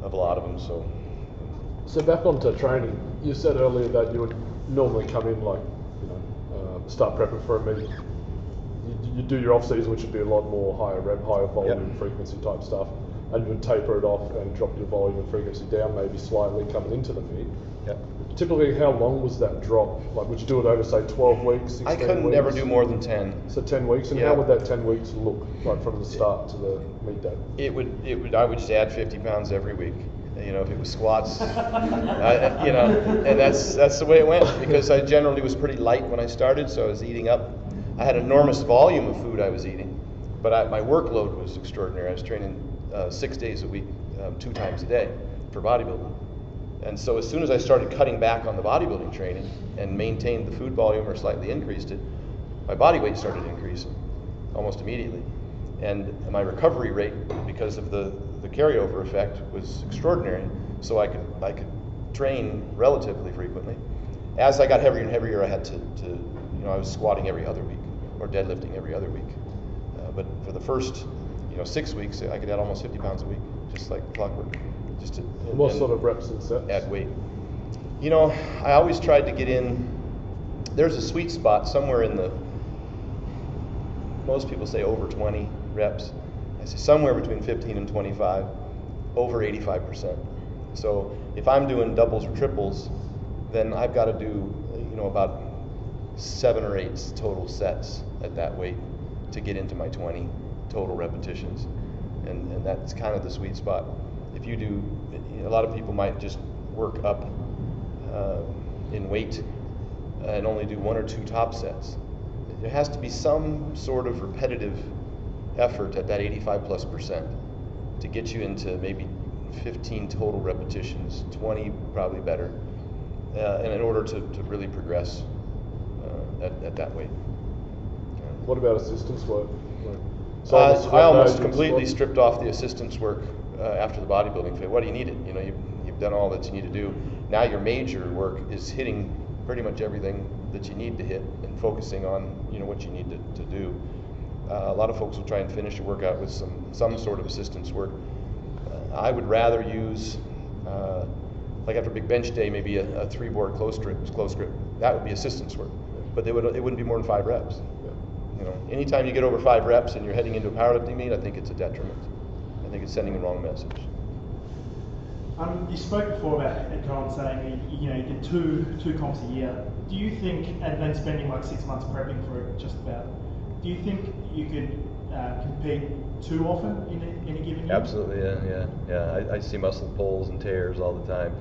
of a lot of them. So back onto training, you said earlier that you would normally come in like, you know, start prepping for a meet. You do your off season, which would be a lot more higher rep, higher volume, Yep. frequency type stuff, and you would taper it off and drop your volume and frequency down maybe slightly coming into the meet. Yep. Typically, how long was that drop? Like, would you do it over, say, 12 weeks, 16 I couldn't weeks? never do more than 10. So 10 weeks, and Yeah. how would that 10 weeks look, like from the start to the meet day? It would. I would just add 50 pounds every week. You know, if it was squats, you know, and that's the way it went, because I generally was pretty light when I started, so I was eating up. I had enormous volume of food I was eating, but my workload was extraordinary. I was training 6 days a week, 2 times a day for bodybuilding. And so as soon as I started cutting back on the bodybuilding training and maintained the food volume or slightly increased it, my body weight started increasing almost immediately. And my recovery rate, because of the carryover effect, was extraordinary. So I could train relatively frequently. As I got heavier and heavier, I had to you know, I was squatting every other week or deadlifting every other week. But for the first, you know, 6 weeks, I could add almost 50 pounds a week, just like clockwork. What sort of reps and sets? Add weight. You know, I always tried to get in. There's a sweet spot somewhere in the. Most people say over 20 reps. I say somewhere between 15 and 25, over 85%. So if I'm doing doubles or triples, then I've got to do, you know, about 7 or 8 total sets at that weight to get into my 20 total repetitions, and that's kind of the sweet spot. If you do, a lot of people might just work up in weight and only do 1 or 2 top sets. There has to be some sort of repetitive effort at that 85+% to get you into maybe 15 total repetitions, 20 probably better, and in order to really progress at that weight. What about assistance work? I almost completely stripped off the assistance work after the bodybuilding phase. What do you need it? You know, you've done all that you need to do. Now your major work is hitting pretty much everything that you need to hit and focusing on, you know, what you need to do. A lot of folks will try and finish a workout with some sort of assistance work. I would rather use Like after big bench day, maybe a 3-board close grip. That would be assistance work, but it wouldn't be more than 5 reps. You know, anytime you get over 5 reps and you're heading into a powerlifting meet, I think it's a detriment. I think it's sending the wrong message. You spoke before about Colin saying you did two comps a year. Do you think, and then spending like 6 months prepping for it, just about, do you think you could compete too often in a given year? Absolutely, yeah. I see muscle pulls and tears all the time.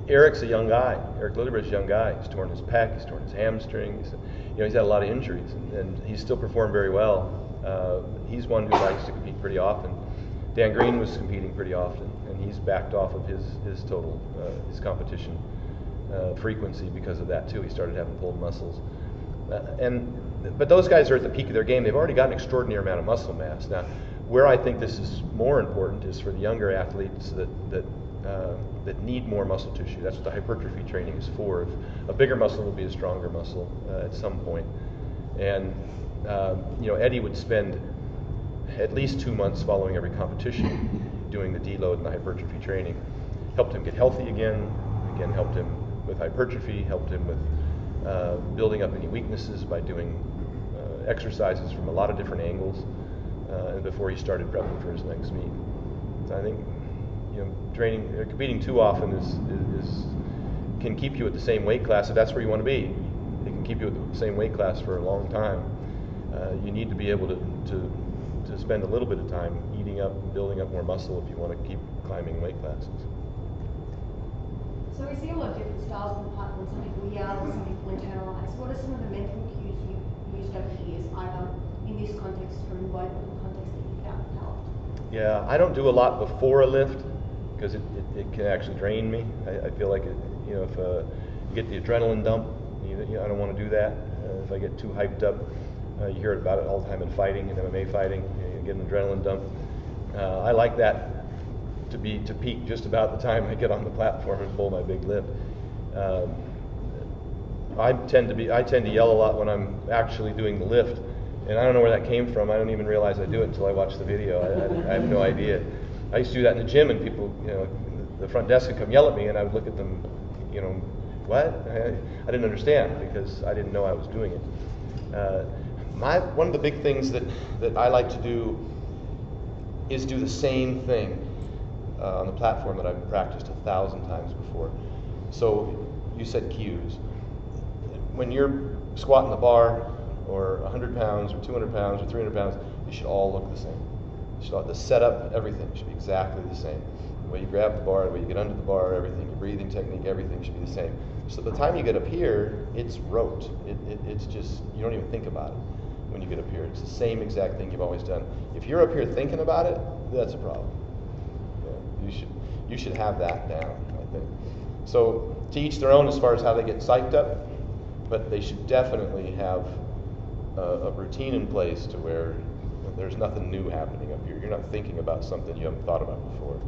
Eric's a young guy. Eric Litterbury's a young guy. He's torn his pec, he's torn his hamstring. He's had a lot of injuries, and he's still performed very well. He's one who likes to compete pretty often. Dan Green was competing pretty often, and he's backed off of his total his competition frequency because of that too. He started having pulled muscles, but those guys are at the peak of their game. They've already got an extraordinary amount of muscle mass. Now, where I think this is more important is for the younger athletes that need more muscle tissue. That's what the hypertrophy training is for. If a bigger muscle will be a stronger muscle at some point. And Eddie would spend at least 2 months following every competition doing the deload and the hypertrophy training. Helped him get healthy again, helped him with hypertrophy, helped him with building up any weaknesses by doing exercises from a lot of different angles and before he started prepping for his next meet. So I think training, competing too often can keep you at the same weight class if that's where you want to be. It can keep you at the same weight class for a long time. You need to be able to spend a little bit of time eating up and building up more muscle if you want to keep climbing weight classes. So we see a lot of different styles on the platform. Some people yell, some people internalize. What are some of the mental cues you've used over the years, either in this context or in whatever context that you've helped? Yeah, I don't do a lot before a lift because it can actually drain me. I feel like if you get the adrenaline dump, I don't want to do that. If I get too hyped up, you hear about it all the time in fighting, in MMA fighting, you get an adrenaline dump. I like that to peak just about the time I get on the platform and pull my big lift. I tend to yell a lot when I'm actually doing the lift, and I don't know where that came from. I don't even realize I do it until I watch the video. I have no idea. I used to do that in the gym, and people, the front desk would come yell at me, and I would look at them, what? I didn't understand because I didn't know I was doing it. One of the big things that I like to do is do the same thing on the platform that I've practiced 1,000 times before. So you said cues. When you're squatting the bar, or 100 pounds, or 200 pounds, or 300 pounds, they should all look the same. The setup, everything should be exactly the same. The way you grab the bar, the way you get under the bar, everything, your breathing technique, everything should be the same. So by the time you get up here, it's rote. It's just, you don't even think about it when you get up here. It's the same exact thing you've always done. If you're up here thinking about it, that's a problem. You should have that down, I think. So to each their own as far as how they get psyched up, but they should definitely have a routine in place to where there's nothing new happening up here. You're not thinking about something you haven't thought about before.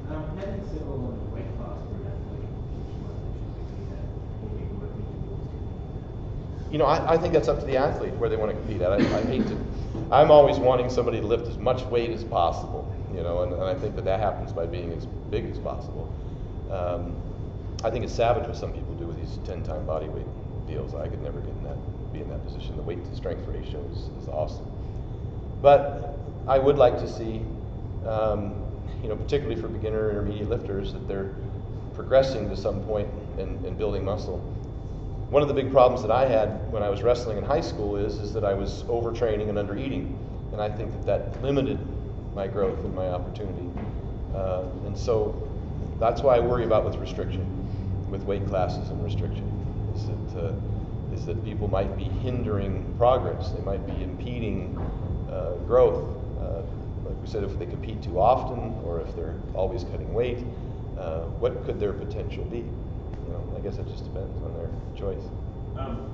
Having several on the weight class for an athlete, I think that's up to the athlete where they want to compete at. I'm always wanting somebody to lift as much weight as possible, and I think that happens by being as big as possible. I think it's savage what some people do with these 10-time body weight deals. I could never be in that position. The weight to strength ratio is awesome. But I would like to see, particularly for beginner intermediate lifters, that they're progressing to some point and building muscle. One of the big problems that I had when I was wrestling in high school is that I was overtraining and undereating, and I think that limited my growth and my opportunity. And so that's why I worry about with restriction, with weight classes and restriction, is that people might be hindering progress. They might be impeding growth. Like we said, if they compete too often, or if they're always cutting weight, what could their potential be? I guess it just depends on their choice.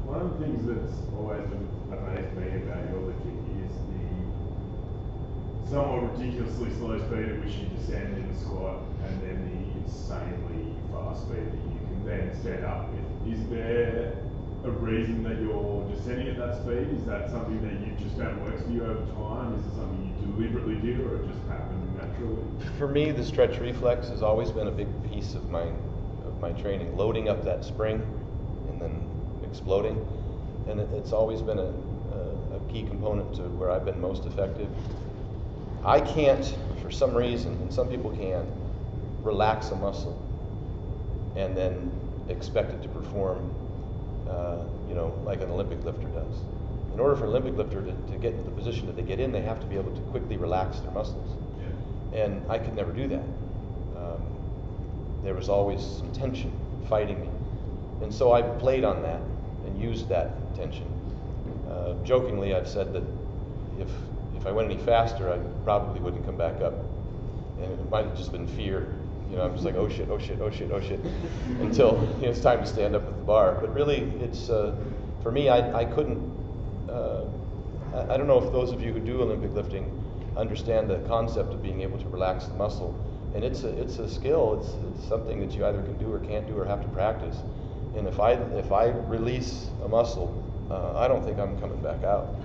One of the things that's always amazed me about your lifting is the somewhat ridiculously slow speed at which you descend in the squat, and then the insanely fast speed that you can then stand up with. Is there a reason that you're descending at that speed? Is that something that you've just found works for you over time? Is it something you deliberately did, or it just happened naturally? For me, the stretch reflex has always been a big piece of my training. Loading up that spring and then exploding, and it's always been a key component to where I've been most effective. I can't, for some reason, and some people can, relax a muscle and then expect it to perform, like an Olympic lifter does. In order for an Olympic lifter to get into the position that they get in, they have to be able to quickly relax their muscles. Yeah. And I could never do that. There was always some tension fighting me. And so I played on that and used that tension. Jokingly, I've said that if I went any faster, I probably wouldn't come back up. And it might have just been fear. I'm just like, oh shit, until it's time to stand up at the bar. But really, it's for me, I couldn't. I don't know if those of you who do Olympic lifting understand the concept of being able to relax the muscle. And it's a skill. It's something that you either can do or can't do or have to practice. And if I release a muscle, I don't think I'm coming back out.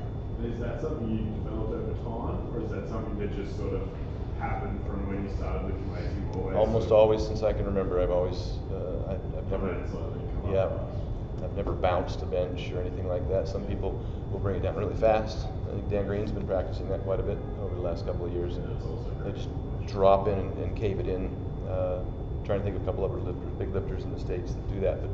Is that something you developed over time, or is that something that just sort of happened from when you started lifting weights? Almost always, since I can remember, I've always I've never bounced a bench or anything like that. Some people will bring it down really fast. I think Dan Green's been practicing that quite a bit over the last couple of years. And they just drop in and cave it in. Trying to think of a couple of other big lifters in the States that do that. But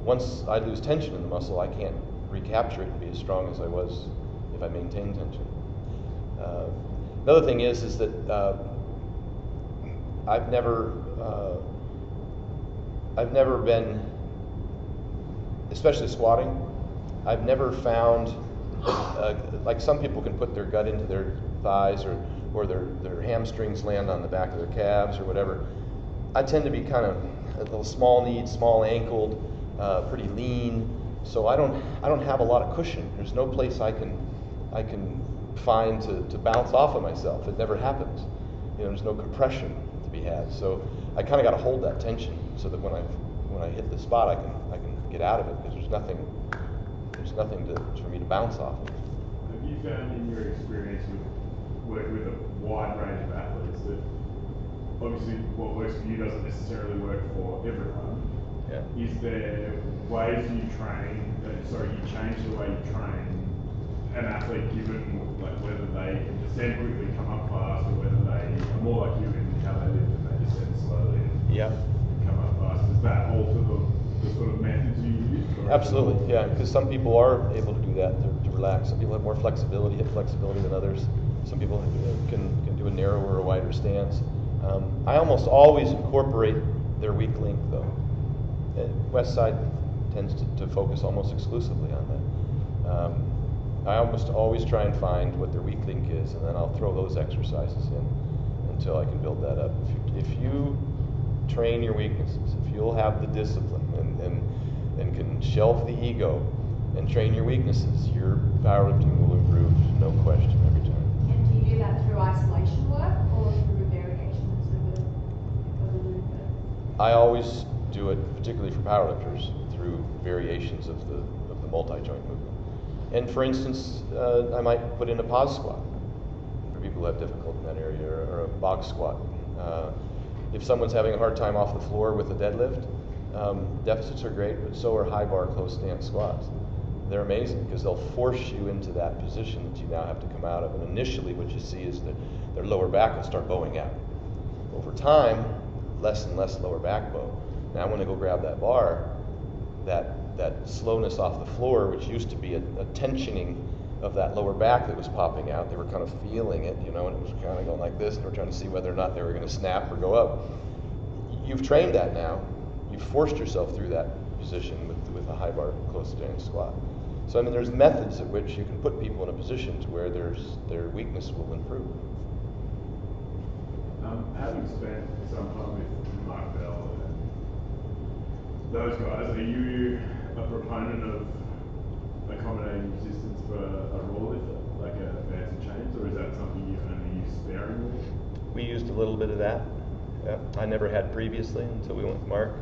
once I lose tension in the muscle, I can't recapture it and be as strong as I was if I maintain tension. Another thing is that I've never been, especially squatting, I've never found, like some people can put their gut into their thighs or their hamstrings land on the back of their calves or whatever. I tend to be kind of a little small-kneed, small-ankled, pretty lean, so I don't have a lot of cushion. There's no place I can find to bounce off of myself. It never happens. There's no compression to be had. So I kind of got to hold that tension so that when I hit the spot, I can get out of it because there's nothing for me to bounce off of. Have you found in your experience working with a wide range of athletes that obviously what works for you doesn't necessarily work for everyone? Yeah. Is there ways you change the way you train an athlete given like whether they can descend quickly, come up fast, or whether they are more like you in how they lift and they descend slowly and come up fast? Does that alter the sort of methods you use? Absolutely, yeah, because some people are able to do that, to relax. Some people have more flexibility, hip flexibility than others. Some people can do a narrower or wider stance. I almost always incorporate their weak link though. Westside tends to focus almost exclusively on that. I almost always try and find what their weak link is, and then I'll throw those exercises in until I can build that up. If you train your weaknesses, if you'll have the discipline and can shelf the ego and train your weaknesses, your powerlifting will improve, no question, every time. And do you do that through isolation work or through variations of the movement? I always do it, particularly for powerlifters, through variations of the multi-joint movement. And for instance, I might put in a pause squat for people who have difficulty in that area, or a box squat. If someone's having a hard time off the floor with a deadlift, deficits are great, but so are high bar close stance squats. They're amazing because they'll force you into that position that you now have to come out of. And initially what you see is that their lower back will start bowing out. Over time, less and less lower back bow. Now when they go grab that bar, that slowness off the floor, which used to be a tensioning of that lower back that was popping out, they were kind of feeling it, and it was kind of going like this, and they were trying to see whether or not they were going to snap or go up. You've trained that now. You've forced yourself through that position with a high bar close stance squat. So there's methods at which you can put people in a position to where their weakness will improve. Having spent some time with Mark Bell and those guys, are you a proponent of accommodating resistance for a raw lifter, like a fancy chains, or is that something you only use sparingly? We used a little bit of that. Yeah. I never had previously until we went with Mark,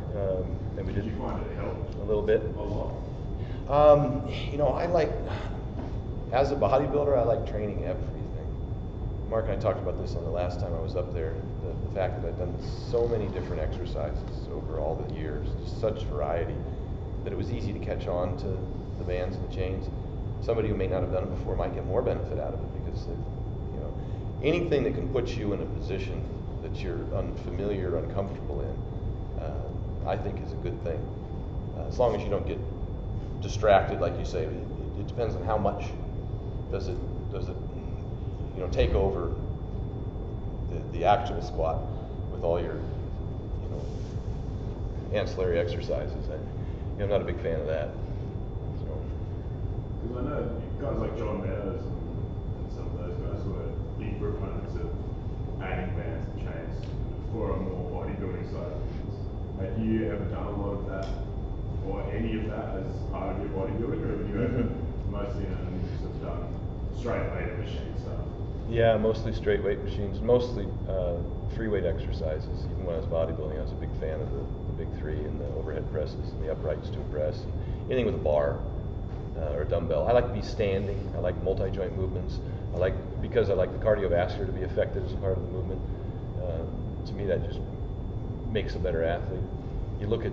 and we did. Did you find it helped? A little bit. A lot. I like, as a bodybuilder, I like training everything. Mark and I talked about this on the last time I was up there, the fact that I've done so many different exercises over all the years, just such variety, that it was easy to catch on to the bands and the chains. Somebody who may not have done it before might get more benefit out of it, because anything that can put you in a position that you're unfamiliar, uncomfortable in, I think is a good thing. As long as you don't get distracted, like you say. It depends on how much does it take over the actual squat with all your ancillary exercises. I'm not a big fan of that. Because I know guys like John Meadows and some of those guys were big proponents of adding bands and chains for a more bodybuilding side of things. Have you ever done a lot of that or any of that as part of your bodybuilding, or have you ever mostly sort of done straight weight machine stuff? Yeah, mostly straight weight machines, mostly free weight exercises. Even when I was bodybuilding, I was a big fan of the big three and the overhead presses and the uprights to a press. Anything with a bar or a dumbbell. I like to be standing. I like multi-joint movements. Because I like the cardiovascular to be affected as a part of the movement. To me, that just makes a better athlete. You look at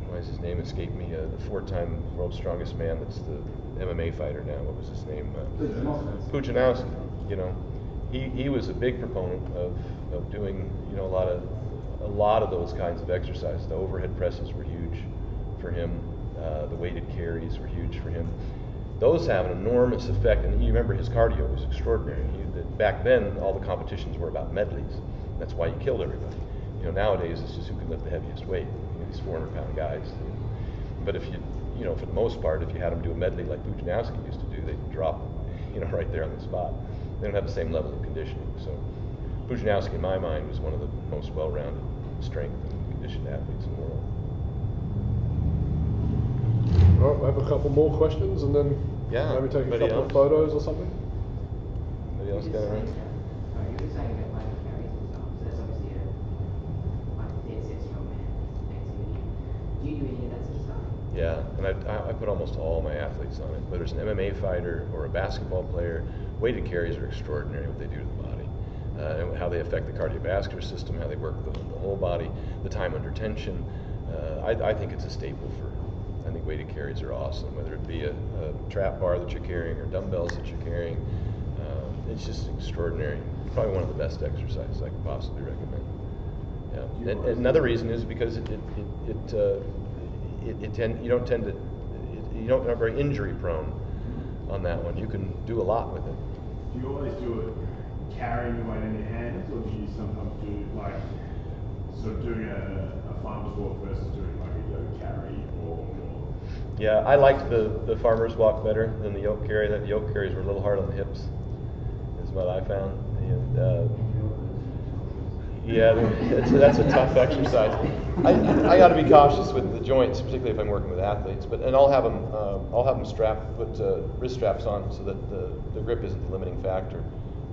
why does his name escape me? The 4-time world's strongest man. That's the MMA fighter now. What was his name? Puchanowski. He was a big proponent of doing a lot of those kinds of exercises. The overhead presses were huge for him. The weighted carries were huge for him. Those have an enormous effect, and you remember his cardio was extraordinary. Back then, all the competitions were about medleys. That's why he killed everybody. Nowadays it's just who can lift the heaviest weight. These 400-pound guys. But if for the most part, if you had them do a medley like Puchanowski used to do, they'd drop, right there on the spot. They don't have the same level of conditioning. So Puchanowski, in my mind, was one of the most well-rounded strength and conditioned athletes in the world. All right, I have a couple more questions, and then maybe take a couple of photos or something. Anybody else got anything? You were saying about weight carries and stuff, so that's obviously a dead set strongman activity. Do you do any of that sort of stuff? Yeah, and I put almost all my athletes on it. Whether it's an MMA fighter or a basketball player, weighted carries are extraordinary what they do to the body. And how they affect the cardiovascular system, how they work the whole body, the time under tension. I think it's a staple I think weighted carries are awesome, whether it be a trap bar that you're carrying or dumbbells that you're carrying. It's just extraordinary. Probably one of the best exercises I could possibly recommend. Yeah. And another reason is because you don't are very injury prone on that one. You can do a lot with it. Do you always do it carrying your weight in your hands, or do you sometimes do sort of doing a farmer's walk versus doing like a yoke carry or? Yeah, I liked the farmer's walk better than the yoke carry. The yoke carries were a little hard on the hips, is what I found. That's a tough exercise. I got to be cautious with the joints, particularly if I'm working with athletes. And I'll have them put wrist straps on so that the grip isn't the limiting factor,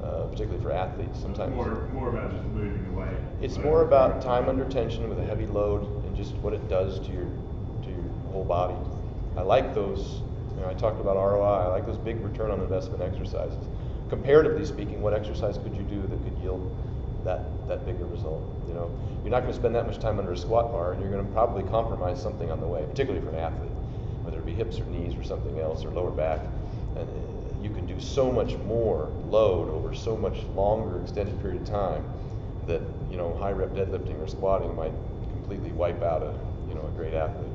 particularly for athletes. Sometimes more about just moving the weight. It's more about time under tension with a heavy load and just what it does to your whole body. I like those. I talked about ROI. I like those big return on investment exercises. Comparatively speaking, what exercise could you do that could yield that bigger result? You're not going to spend that much time under a squat bar, and you're going to probably compromise something on the way, particularly for an athlete, whether it be hips or knees or something else or lower back. And you can do so much more load over so much longer extended period of time that high rep deadlifting or squatting might completely wipe out a great athlete.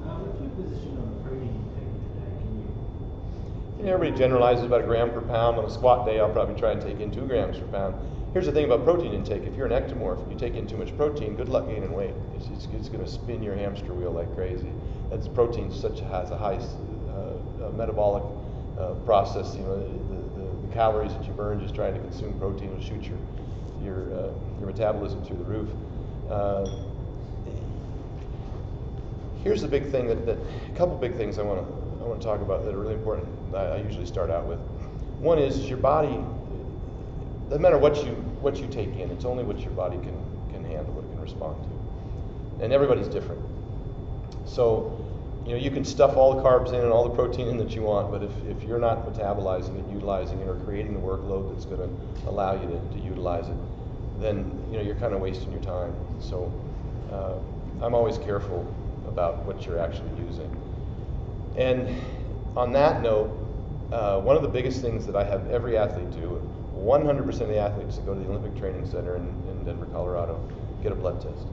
What's your position on protein intake today? Everybody generalizes about 1 gram per pound. On a squat day, I'll probably try and take in 2 grams per pound. Here's the thing about protein intake. If you're an ectomorph and you take in too much protein, good luck gaining weight. It's going to spin your hamster wheel like crazy. That's protein has a high metabolic process. The calories that you burn just trying to consume protein will shoot your metabolism through the roof. Here's the big thing a couple big things I want to talk about that are really important. I usually start out with. One is your body. Doesn't matter what you take in. It's only what your body can handle, what it can respond to, and everybody's different. So You can stuff all the carbs in and all the protein in that you want, but if you're not metabolizing it, utilizing it, or creating the workload that's going to allow you to utilize it, then you're kind of wasting your time. So I'm always careful about what you're actually using. And on that note, one of the biggest things that I have every athlete do, 100% of the athletes that go to the Olympic Training Center in Denver, Colorado, get a blood test.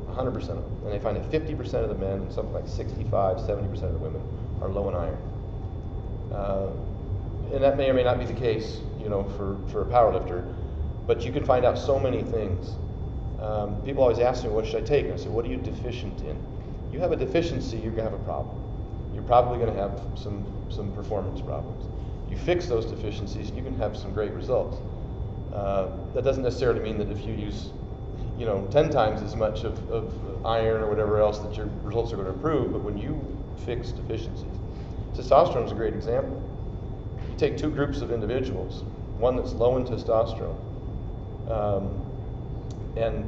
100% of them. And they find that 50% of the men and something like 65, 70% of the women are low in iron. And that may or may not be the case, for a powerlifter, but you can find out so many things. People always ask me, what should I take? And I say, what are you deficient in? You have a deficiency, you're going to have a problem. You're probably going to have some performance problems. You fix those deficiencies, you can have some great results. That doesn't necessarily mean that if you use 10 times as much of iron or whatever else that your results are going to improve, but when you fix deficiencies. Testosterone is a great example. You take two groups of individuals, one that's low in testosterone, and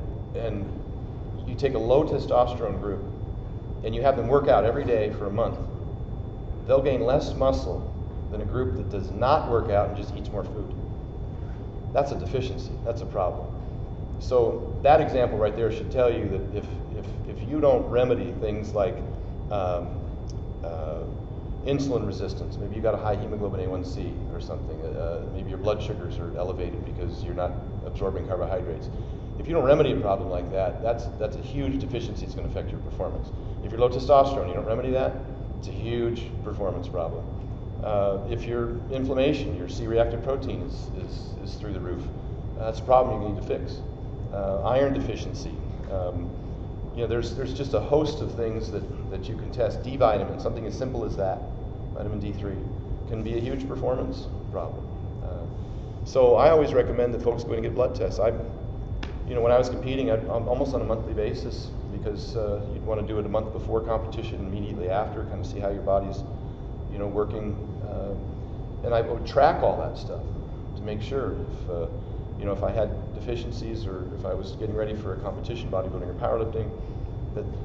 you take a low testosterone group and you have them work out every day for a month, they'll gain less muscle than a group that does not work out and just eats more food. That's a deficiency, that's a problem. So that example right there should tell you that if you don't remedy things like insulin resistance, maybe you got a high hemoglobin A1C or something, maybe your blood sugars are elevated because you're not absorbing carbohydrates. If you don't remedy a problem like that, that's a huge deficiency. It's going to affect your performance. If you're low testosterone, you don't remedy that, it's a huge performance problem. If your inflammation, your C-reactive protein is through the roof, that's a problem you need to fix. Iron deficiency. There's just a host of things that you can test. D vitamin, something as simple as that, vitamin D3, can be a huge performance problem. So I always recommend that folks go and get blood tests. When I was competing, almost on a monthly basis, because you'd want to do it a month before competition, immediately after, kind of see how your body's, working. And I would track all that stuff to make sure if I had deficiencies or if I was getting ready for a competition, bodybuilding or powerlifting,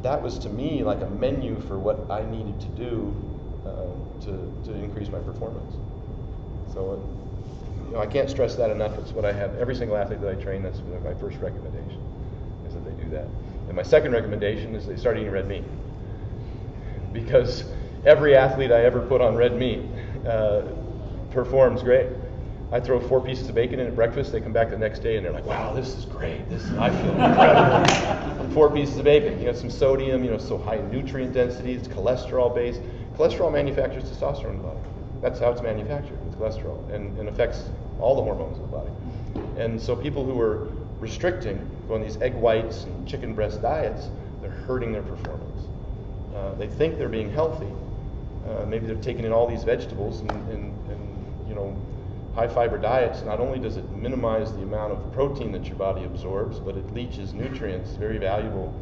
that was to me like a menu for what I needed to do to increase my performance. So I can't stress that enough. It's what I have every single athlete that I train. That's my first recommendation, is that they do that. And my second recommendation is they start eating red meat, because every athlete I ever put on red meat performs great. I throw 4 pieces of bacon in at breakfast, they come back the next day and they're like, wow, this is great. I feel incredible from 4 pieces of bacon. Some sodium, so high nutrient density, it's cholesterol based. Cholesterol manufactures testosterone in the body. That's how it's manufactured, with cholesterol, and affects all the hormones of the body. And so people who are restricting, going these egg whites and chicken breast diets, they're hurting their performance. They think they're being healthy. Maybe they're taking in all these vegetables and high fiber diets. Not only does it minimize the amount of protein that your body absorbs, but it leaches nutrients, very valuable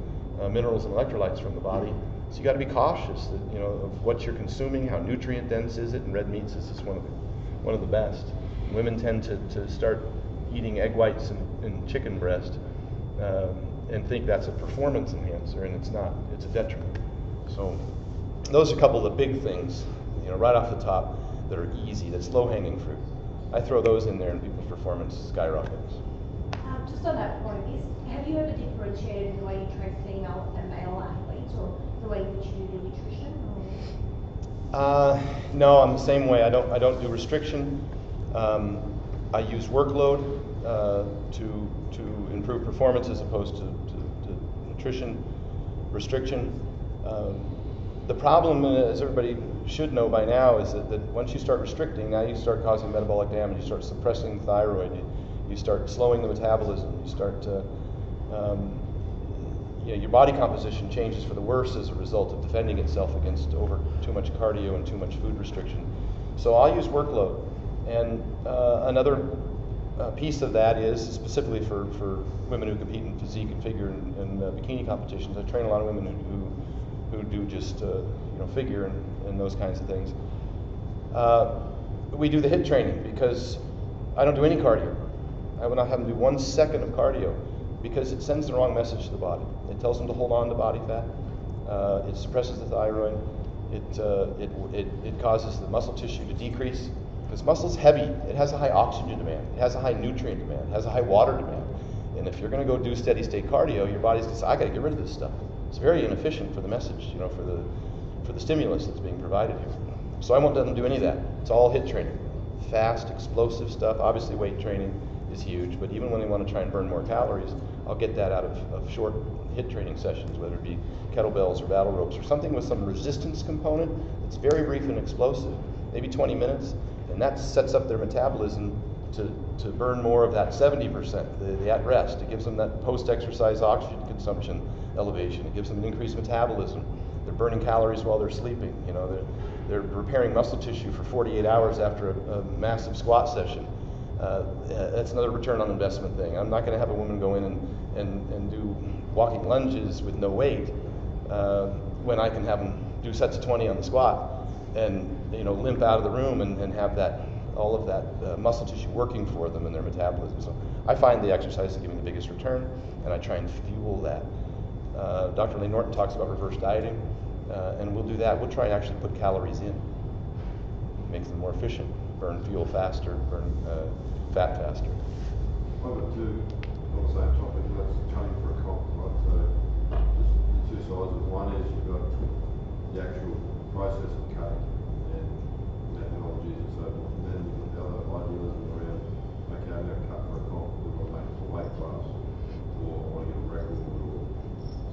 minerals and electrolytes from the body. So you got to be cautious that, of what you're consuming, how nutrient dense is it, and red meats is just one of the best. Women tend to start eating egg whites and chicken breast and think that's a performance enhancer, and it's not. It's a detriment. So those are a couple of the big things, right off the top, that are easy, that's low-hanging fruit. I throw those in there and people's performance skyrockets. Just on that point, have you ever differentiated the way you train female and male athletes, or the way in which you do the nutrition? No, I'm the same way. I don't do restriction. I use workload to improve performance as opposed to nutrition restriction. The problem, as everybody should know by now, is that once you start restricting, now you start causing metabolic damage. You start suppressing the thyroid. You start slowing the metabolism. You start your body composition changes for the worse as a result of defending itself against too much cardio and too much food restriction. So I'll use workload. And another piece of that is specifically for women who compete in physique and figure and bikini competitions. I train a lot of women who do just figure and those kinds of things. We do the HIIT training because I don't do any cardio. I will not have them do 1 second of cardio because it sends the wrong message to the body. It tells them to hold on to body fat. It suppresses the thyroid. It causes the muscle tissue to decrease because muscle's heavy. It has a high oxygen demand. It has a high nutrient demand. It has a high water demand. And if you're going to go do steady state cardio, your body's going to say, I got to get rid of this stuff. It's very inefficient for the message, for the stimulus that's being provided here. So I won't let them do any of that. It's all HIIT training. Fast, explosive stuff. Obviously weight training is huge, but even when they want to try and burn more calories, I'll get that out of short HIIT training sessions, whether it be kettlebells or battle ropes or something with some resistance component that's very brief and explosive, maybe 20 minutes, and that sets up their metabolism to burn more of that 70%, the at rest. It gives them that post-exercise oxygen consumption elevation. It gives them an increased metabolism. They're burning calories while they're sleeping. They're repairing muscle tissue for 48 hours after a massive squat session. That's another return on investment thing. I'm not going to have a woman go in and do walking lunges with no weight when I can have them do sets of 20 on the squat and limp out of the room and have all of that muscle tissue working for them in their metabolism. So I find the exercise to give me the biggest return, and I try and fuel that. Dr. Lee Norton talks about reverse dieting, and we'll do that. We'll try and actually put calories in. Makes them more efficient, burn fuel faster, burn fat faster. I've got two on the same topic, and that's training for a comp, right? So just the two sides of it. One is you've got the actual process of cutting and methodologies and so forth. And then you've got the other idealism around, okay, I'm going to cut for a comp, we're going to make it for weight class, or I want to get a record, or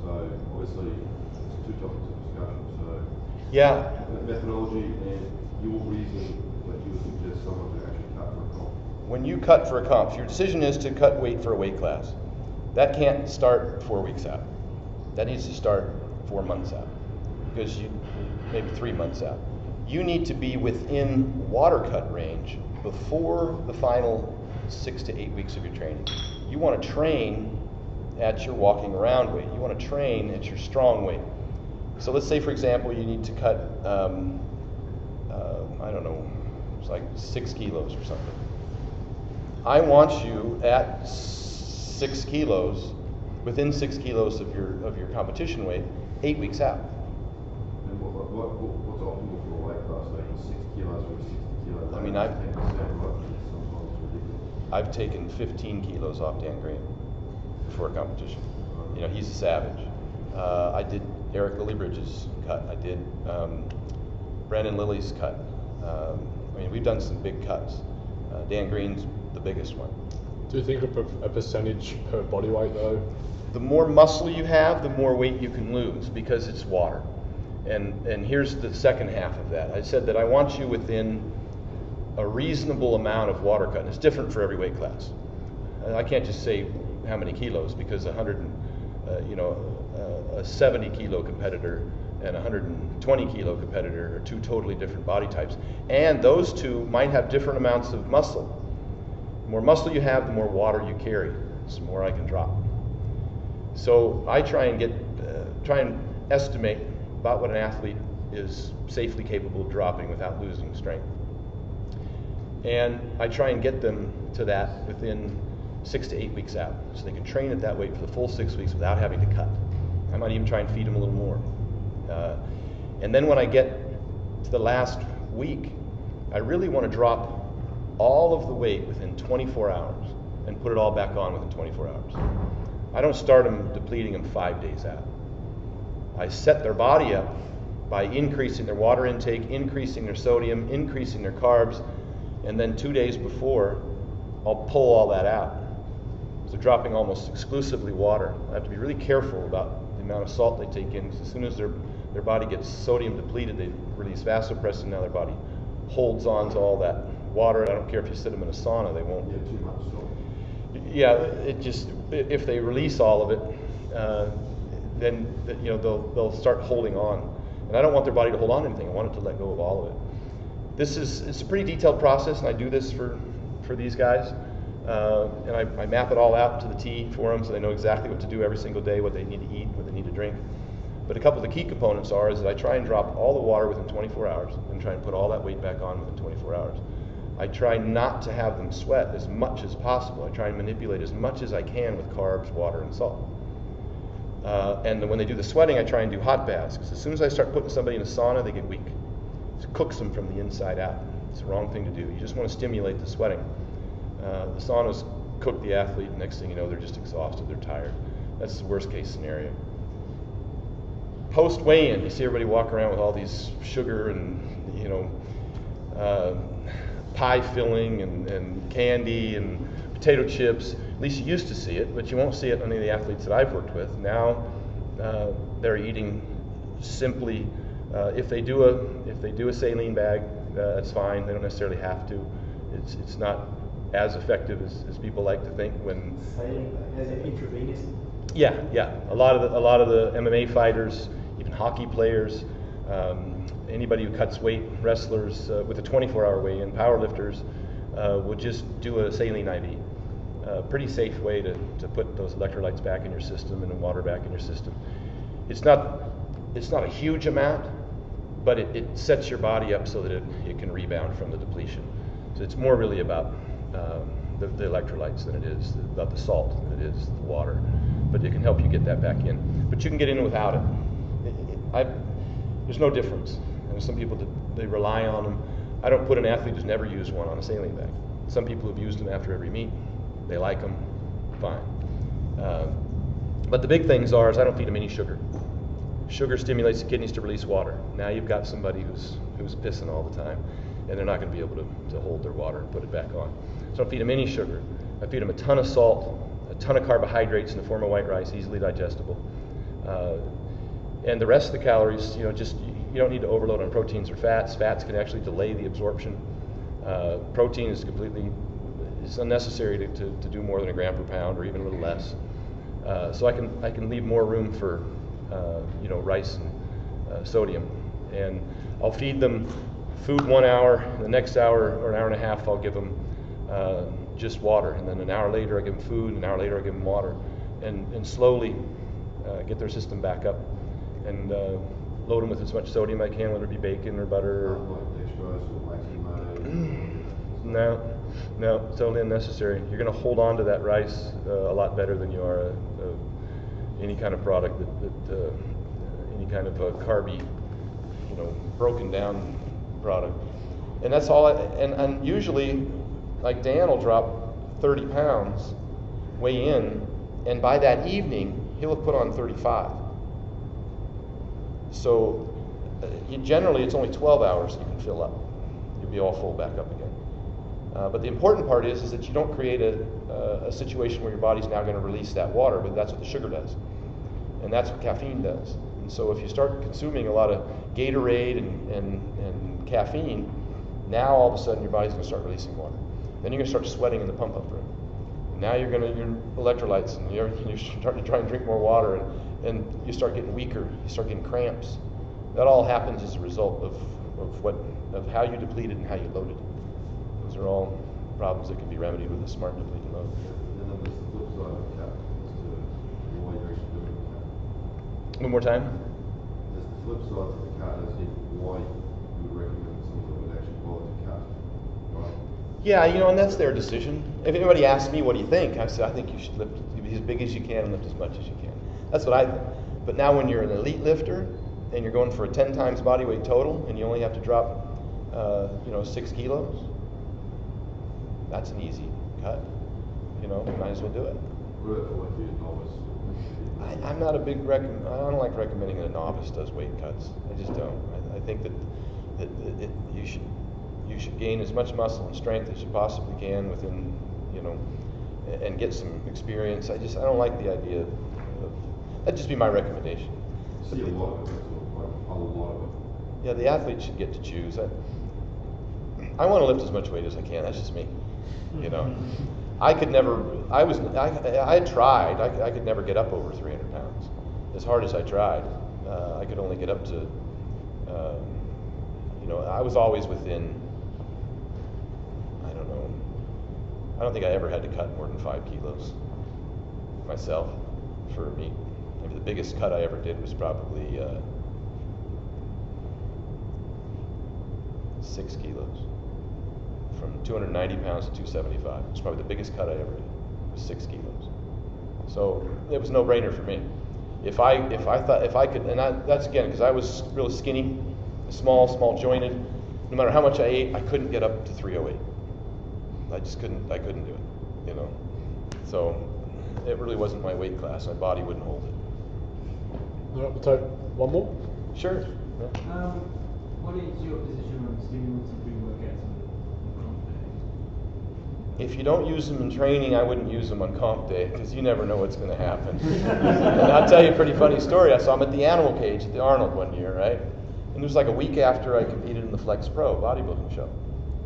so obviously it's two topics of discussion. So yeah, methodology and your reason that you would suggest someone to actually cut for a comp. When you cut for a comp, if your decision is to cut weight for a weight class, that can't start 4 weeks out. That needs to start 4 months out, because maybe 3 months out. You need to be within water cut range before the final 6 to 8 weeks of your training. You want to train at your walking around weight. You want to train at your strong weight. So let's say, for example, you need to cut, I don't know, it's like 6 kilos or something. I want you at 6 kilos, within 6 kilos of your competition weight, 8 weeks out. And what's optimal for a weight class? Like 6 kilos or 60 kilos? I mean, 10%, right? Sometimes it's ridiculous. I've taken 15 kilos off Dan Green before a competition. He's a savage. I did Eric Lillybridge's cut. I did Brandon Lilly's cut. We've done some big cuts. Dan Green's the biggest one. Do you think a percentage per body weight though? The more muscle you have, the more weight you can lose because it's water. And here's the second half of that. I said that I want you within a reasonable amount of water cut. And it's different for every weight class. I can't just say how many kilos because a 70 kilo competitor and a 120 kilo competitor are two totally different body types. And those two might have different amounts of muscle. The more muscle you have, the more water you carry. The more I can drop. So I try and estimate about what an athlete is safely capable of dropping without losing strength. And I try and get them to that within 6 to 8 weeks out, so they can train at that weight for the full 6 weeks without having to cut. I might even try and feed them a little more. And then when I get to the last week, I really want to drop all of the weight within 24 hours and put it all back on within 24 hours. I don't start them depleting them 5 days out. I set their body up by increasing their water intake, increasing their sodium, increasing their carbs, and then 2 days before, I'll pull all that out. So they're dropping almost exclusively water. I have to be really careful about the amount of salt they take in, because as soon as their body gets sodium depleted, they release vasopressin. Now their body holds on to all that water. I don't care if you sit them in a sauna, they won't. Yeah, too much salt. Yeah, if they release all of it, then they'll start holding on. And I don't want their body to hold on to anything. I want it to let go of all of it. It's a pretty detailed process, and I do this for these guys. And I map it all out to the T for them so they know exactly what to do every single day, what they need to eat, what they need to drink. But a couple of the key components is that I try and drop all the water within 24 hours and try and put all that weight back on within 24 hours. I try not to have them sweat as much as possible. I try and manipulate as much as I can with carbs, water, and salt. And when they do the sweating, I try and do hot baths, because as soon as I start putting somebody in a sauna, they get weak. It cooks them from the inside out. It's the wrong thing to do. You just want to stimulate the sweating. The saunas cook the athlete, and next thing you know, they're just exhausted, they're tired. That's the worst case scenario. Post weigh-in, you see everybody walk around with all these sugar and pie filling and candy and potato chips. At least you used to see it, but you won't see it on any of the athletes that I've worked with. Now they're eating simply. If they do a saline bag, that's fine. They don't necessarily have to. It's not as effective as people like to think. When saline bag, as an intravenous. Yeah. A lot of the MMA fighters, even hockey players, anybody who cuts weight, wrestlers with a 24-hour weigh-in, powerlifters, will just do a saline IV. Pretty safe way to put those electrolytes back in your system and the water back in your system. It's not a huge amount, but it sets your body up so that it can rebound from the depletion. So it's more really about the electrolytes than it is about the salt than it is the water. But it can help you get that back in. But you can get in without it. There's no difference. And some people, they rely on them. I don't put an athlete who's never used one on a saline bag. Some people have used them after every meet. They like them, fine. But the big things is I don't feed them any sugar. Sugar stimulates the kidneys to release water. Now you've got somebody who's pissing all the time, and they're not going to be able to hold their water and put it back on. So I don't feed them any sugar. I feed them a ton of salt, a ton of carbohydrates in the form of white rice, easily digestible. And the rest of the calories, you don't need to overload on proteins or fats. Fats can actually delay the absorption. Protein is it's unnecessary to do more than a gram per pound or even a little less. So I can leave more room for rice and sodium. And I'll feed them food 1 hour, the next hour or an hour and a half I'll give them just water, and then an hour later I give them food, an hour later I give them water, and slowly get their system back up, and load them with as much sodium I can, whether it be bacon or butter. No, totally unnecessary. You're going to hold on to that rice a lot better than you are any kind of product that any kind of carby, broken down product. And that's all. And usually, like Dan will drop 30 pounds, weigh in, and by that evening he'll have put on 35. So generally it's only 12 hours you can fill up. You'll be all full back up again. But the important part is that you don't create a situation where your body's now going to release that water, but that's what the sugar does. And that's what caffeine does. And so if you start consuming a lot of Gatorade and caffeine, now all of a sudden your body's going to start releasing water. Then you're going to start sweating in the pump-up room. Now your electrolytes, and you're starting to try and drink more water, and you start getting weaker, you start getting cramps. That all happens as a result of how you depleted and how you loaded. Those are all problems that can be remedied with a smart depleted load. And then there's the flip side of the cap, as to why you're actually doing the cap. One more time? There's the flip side to the cut, as in why you would recommend someone that would actually bother to cut, right? Yeah, and that's their decision. If anybody asks me, what do you think? I say, I think you should lift as big as you can and lift as much as you can. That's what I think. But now when you're an elite lifter and you're going for a 10 times body weight total and you only have to drop 6 kilos, that's an easy cut. You might as well do it. I'm not a big I don't like recommending that a novice does weight cuts. I just don't. I think that you should gain as much muscle and strength as you possibly can within, and get some experience. I don't like the idea of that'd just be my recommendation. See a lot of it, a lot of it. Yeah, the athlete should get to choose. I want to lift as much weight as I can. That's just me. I could never. I tried. I could never get up over 300 pounds. As hard as I tried, I could only get up to. I was always within. I don't know. I don't think I ever had to cut more than 5 kilos myself for a meet. Maybe the biggest cut I ever did was probably 6 kilos. From 290 pounds to 275. It's probably the biggest cut I ever did. It was 6 kilos. So it was no brainer for me. if I could, and that's again because I was real skinny, small jointed. No matter how much I ate, I couldn't get up to 308. I just couldn't. I couldn't do it. You know. So it really wasn't my weight class. My body wouldn't hold it. All right, we'll take one more. Sure. Yeah. What is your position on stimulants and pre-workouts on comp day? If you don't use them in training, I wouldn't use them on comp day because you never know what's going to happen. And I'll tell you a pretty funny story. I saw him at the animal cage at the Arnold one year, right? And it was like a week after I competed in the Flex Pro bodybuilding show.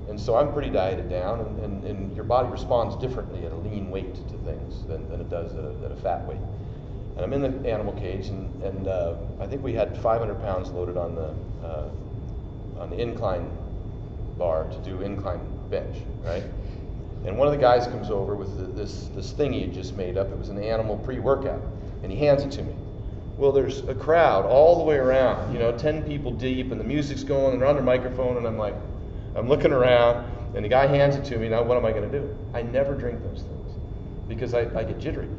And so I'm pretty dieted down, and your body responds differently at a lean weight to things than it does at a fat weight. And I'm in the animal cage, and I think we had 500 pounds loaded on the incline bar to do incline bench, right? And one of the guys comes over with this thing he had just made up. It was an animal pre-workout, and he hands it to me. Well, there's a crowd all the way around, 10 people deep, and the music's going, and they're on their microphone, and I'm looking around, and the guy hands it to me. Now, what am I going to do? I never drink those things because I get jittery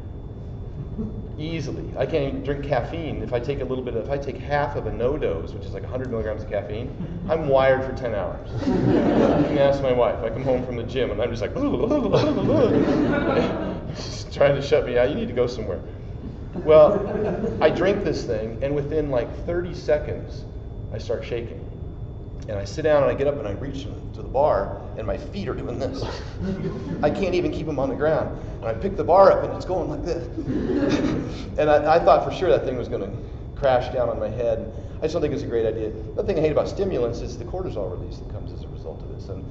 easily. I can't even drink caffeine. If I take half of a no-dose, which is like 100 milligrams of caffeine, I'm wired for 10 hours. You can ask my wife. I come home from the gym, and I'm just like, she's trying to shut me out. You need to go somewhere. Well, I drink this thing, and within like 30 seconds, I start shaking. And I sit down, and I get up, and I reach to the bar, and my feet are doing this. I can't even keep them on the ground. And I pick the bar up, and it's going like this. And I thought for sure that thing was going to crash down on my head. I just don't think it's a great idea. The thing I hate about stimulants is the cortisol release that comes as a result of this. And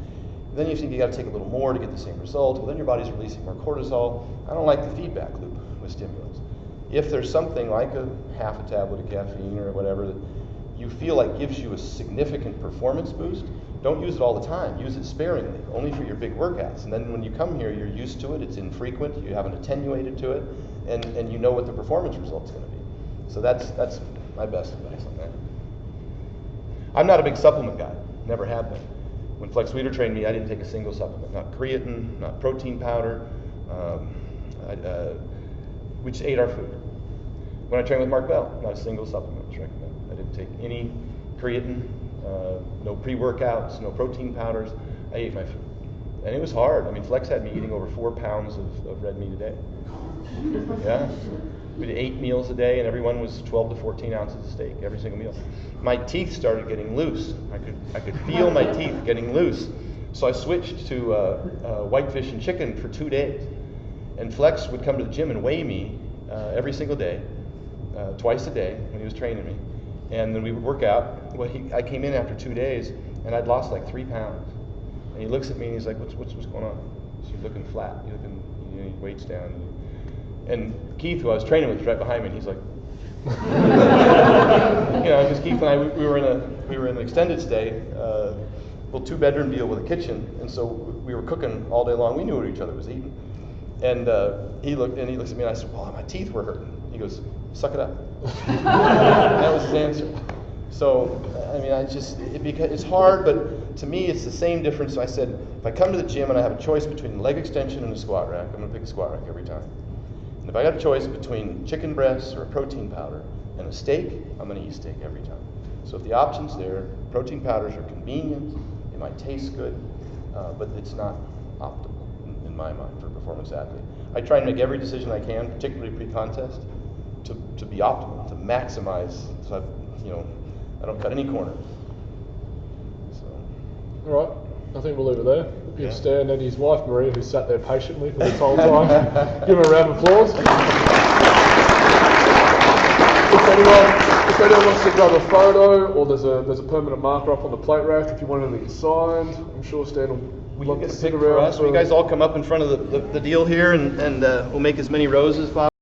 then you think you got to take a little more to get the same result. Well, then your body's releasing more cortisol. I don't like the feedback loop with stimulants. If there's something like a half a tablet of caffeine or whatever that you feel like gives you a significant performance boost, don't use it all the time. Use it sparingly, only for your big workouts. And then when you come here, you're used to it. It's infrequent. You haven't attenuated to it, and you know what the performance result's going to be. So that's my best advice on that. I'm not a big supplement guy. Never have been. When Flex Leader trained me, I didn't take a single supplement. Not creatine, not protein powder. We just ate our food. When I trained with Mark Bell, not a single supplement was recommended. I didn't take any creatine, no pre-workouts, no protein powders. I ate my food. And it was hard. I mean, Flex had me eating over 4 pounds of red meat a day. Yeah. We did 8 meals a day, and every one was 12 to 14 ounces of steak, every single meal. My teeth started getting loose. I could feel my teeth getting loose. So I switched to whitefish and chicken for 2 days. And Flex would come to the gym and weigh me every single day, twice a day when he was training me. And then we would work out. Well, I came in after 2 days, and I'd lost like 3 pounds. And he looks at me and he's like, "What's going on?" So you're looking flat. You're looking, your weight's down. And Keith, who I was training with, was right behind me, and he's like, because Keith and I, we were in an extended stay, little 2-bedroom deal with a kitchen, and so we were cooking all day long. We knew what each other was eating. And he looks at me, and I said, "Well, my teeth were hurting." He goes, "Suck it up." That was his answer. So, I mean, it's hard, but to me, it's the same difference. So I said, if I come to the gym and I have a choice between a leg extension and a squat rack, I'm going to pick a squat rack every time. And if I got a choice between chicken breasts or a protein powder and a steak, I'm going to eat steak every time. So if the option's there, protein powders are convenient, they might taste good, but it's not optimal in my mind for a performance athlete. I try and make every decision I can, particularly pre-contest, to be optimal, to maximize, so I don't cut any corners. So. All right, I think we'll leave it there. Give Stan and his wife Maria, who sat there patiently for this whole time. Give him a round of applause. If anyone wants to grab a photo, or there's a permanent marker up on the plate rack if you want anything signed, I'm sure Stan will love to sit around. Will you guys all come up in front of the deal here, and we'll make as many roses, Bob?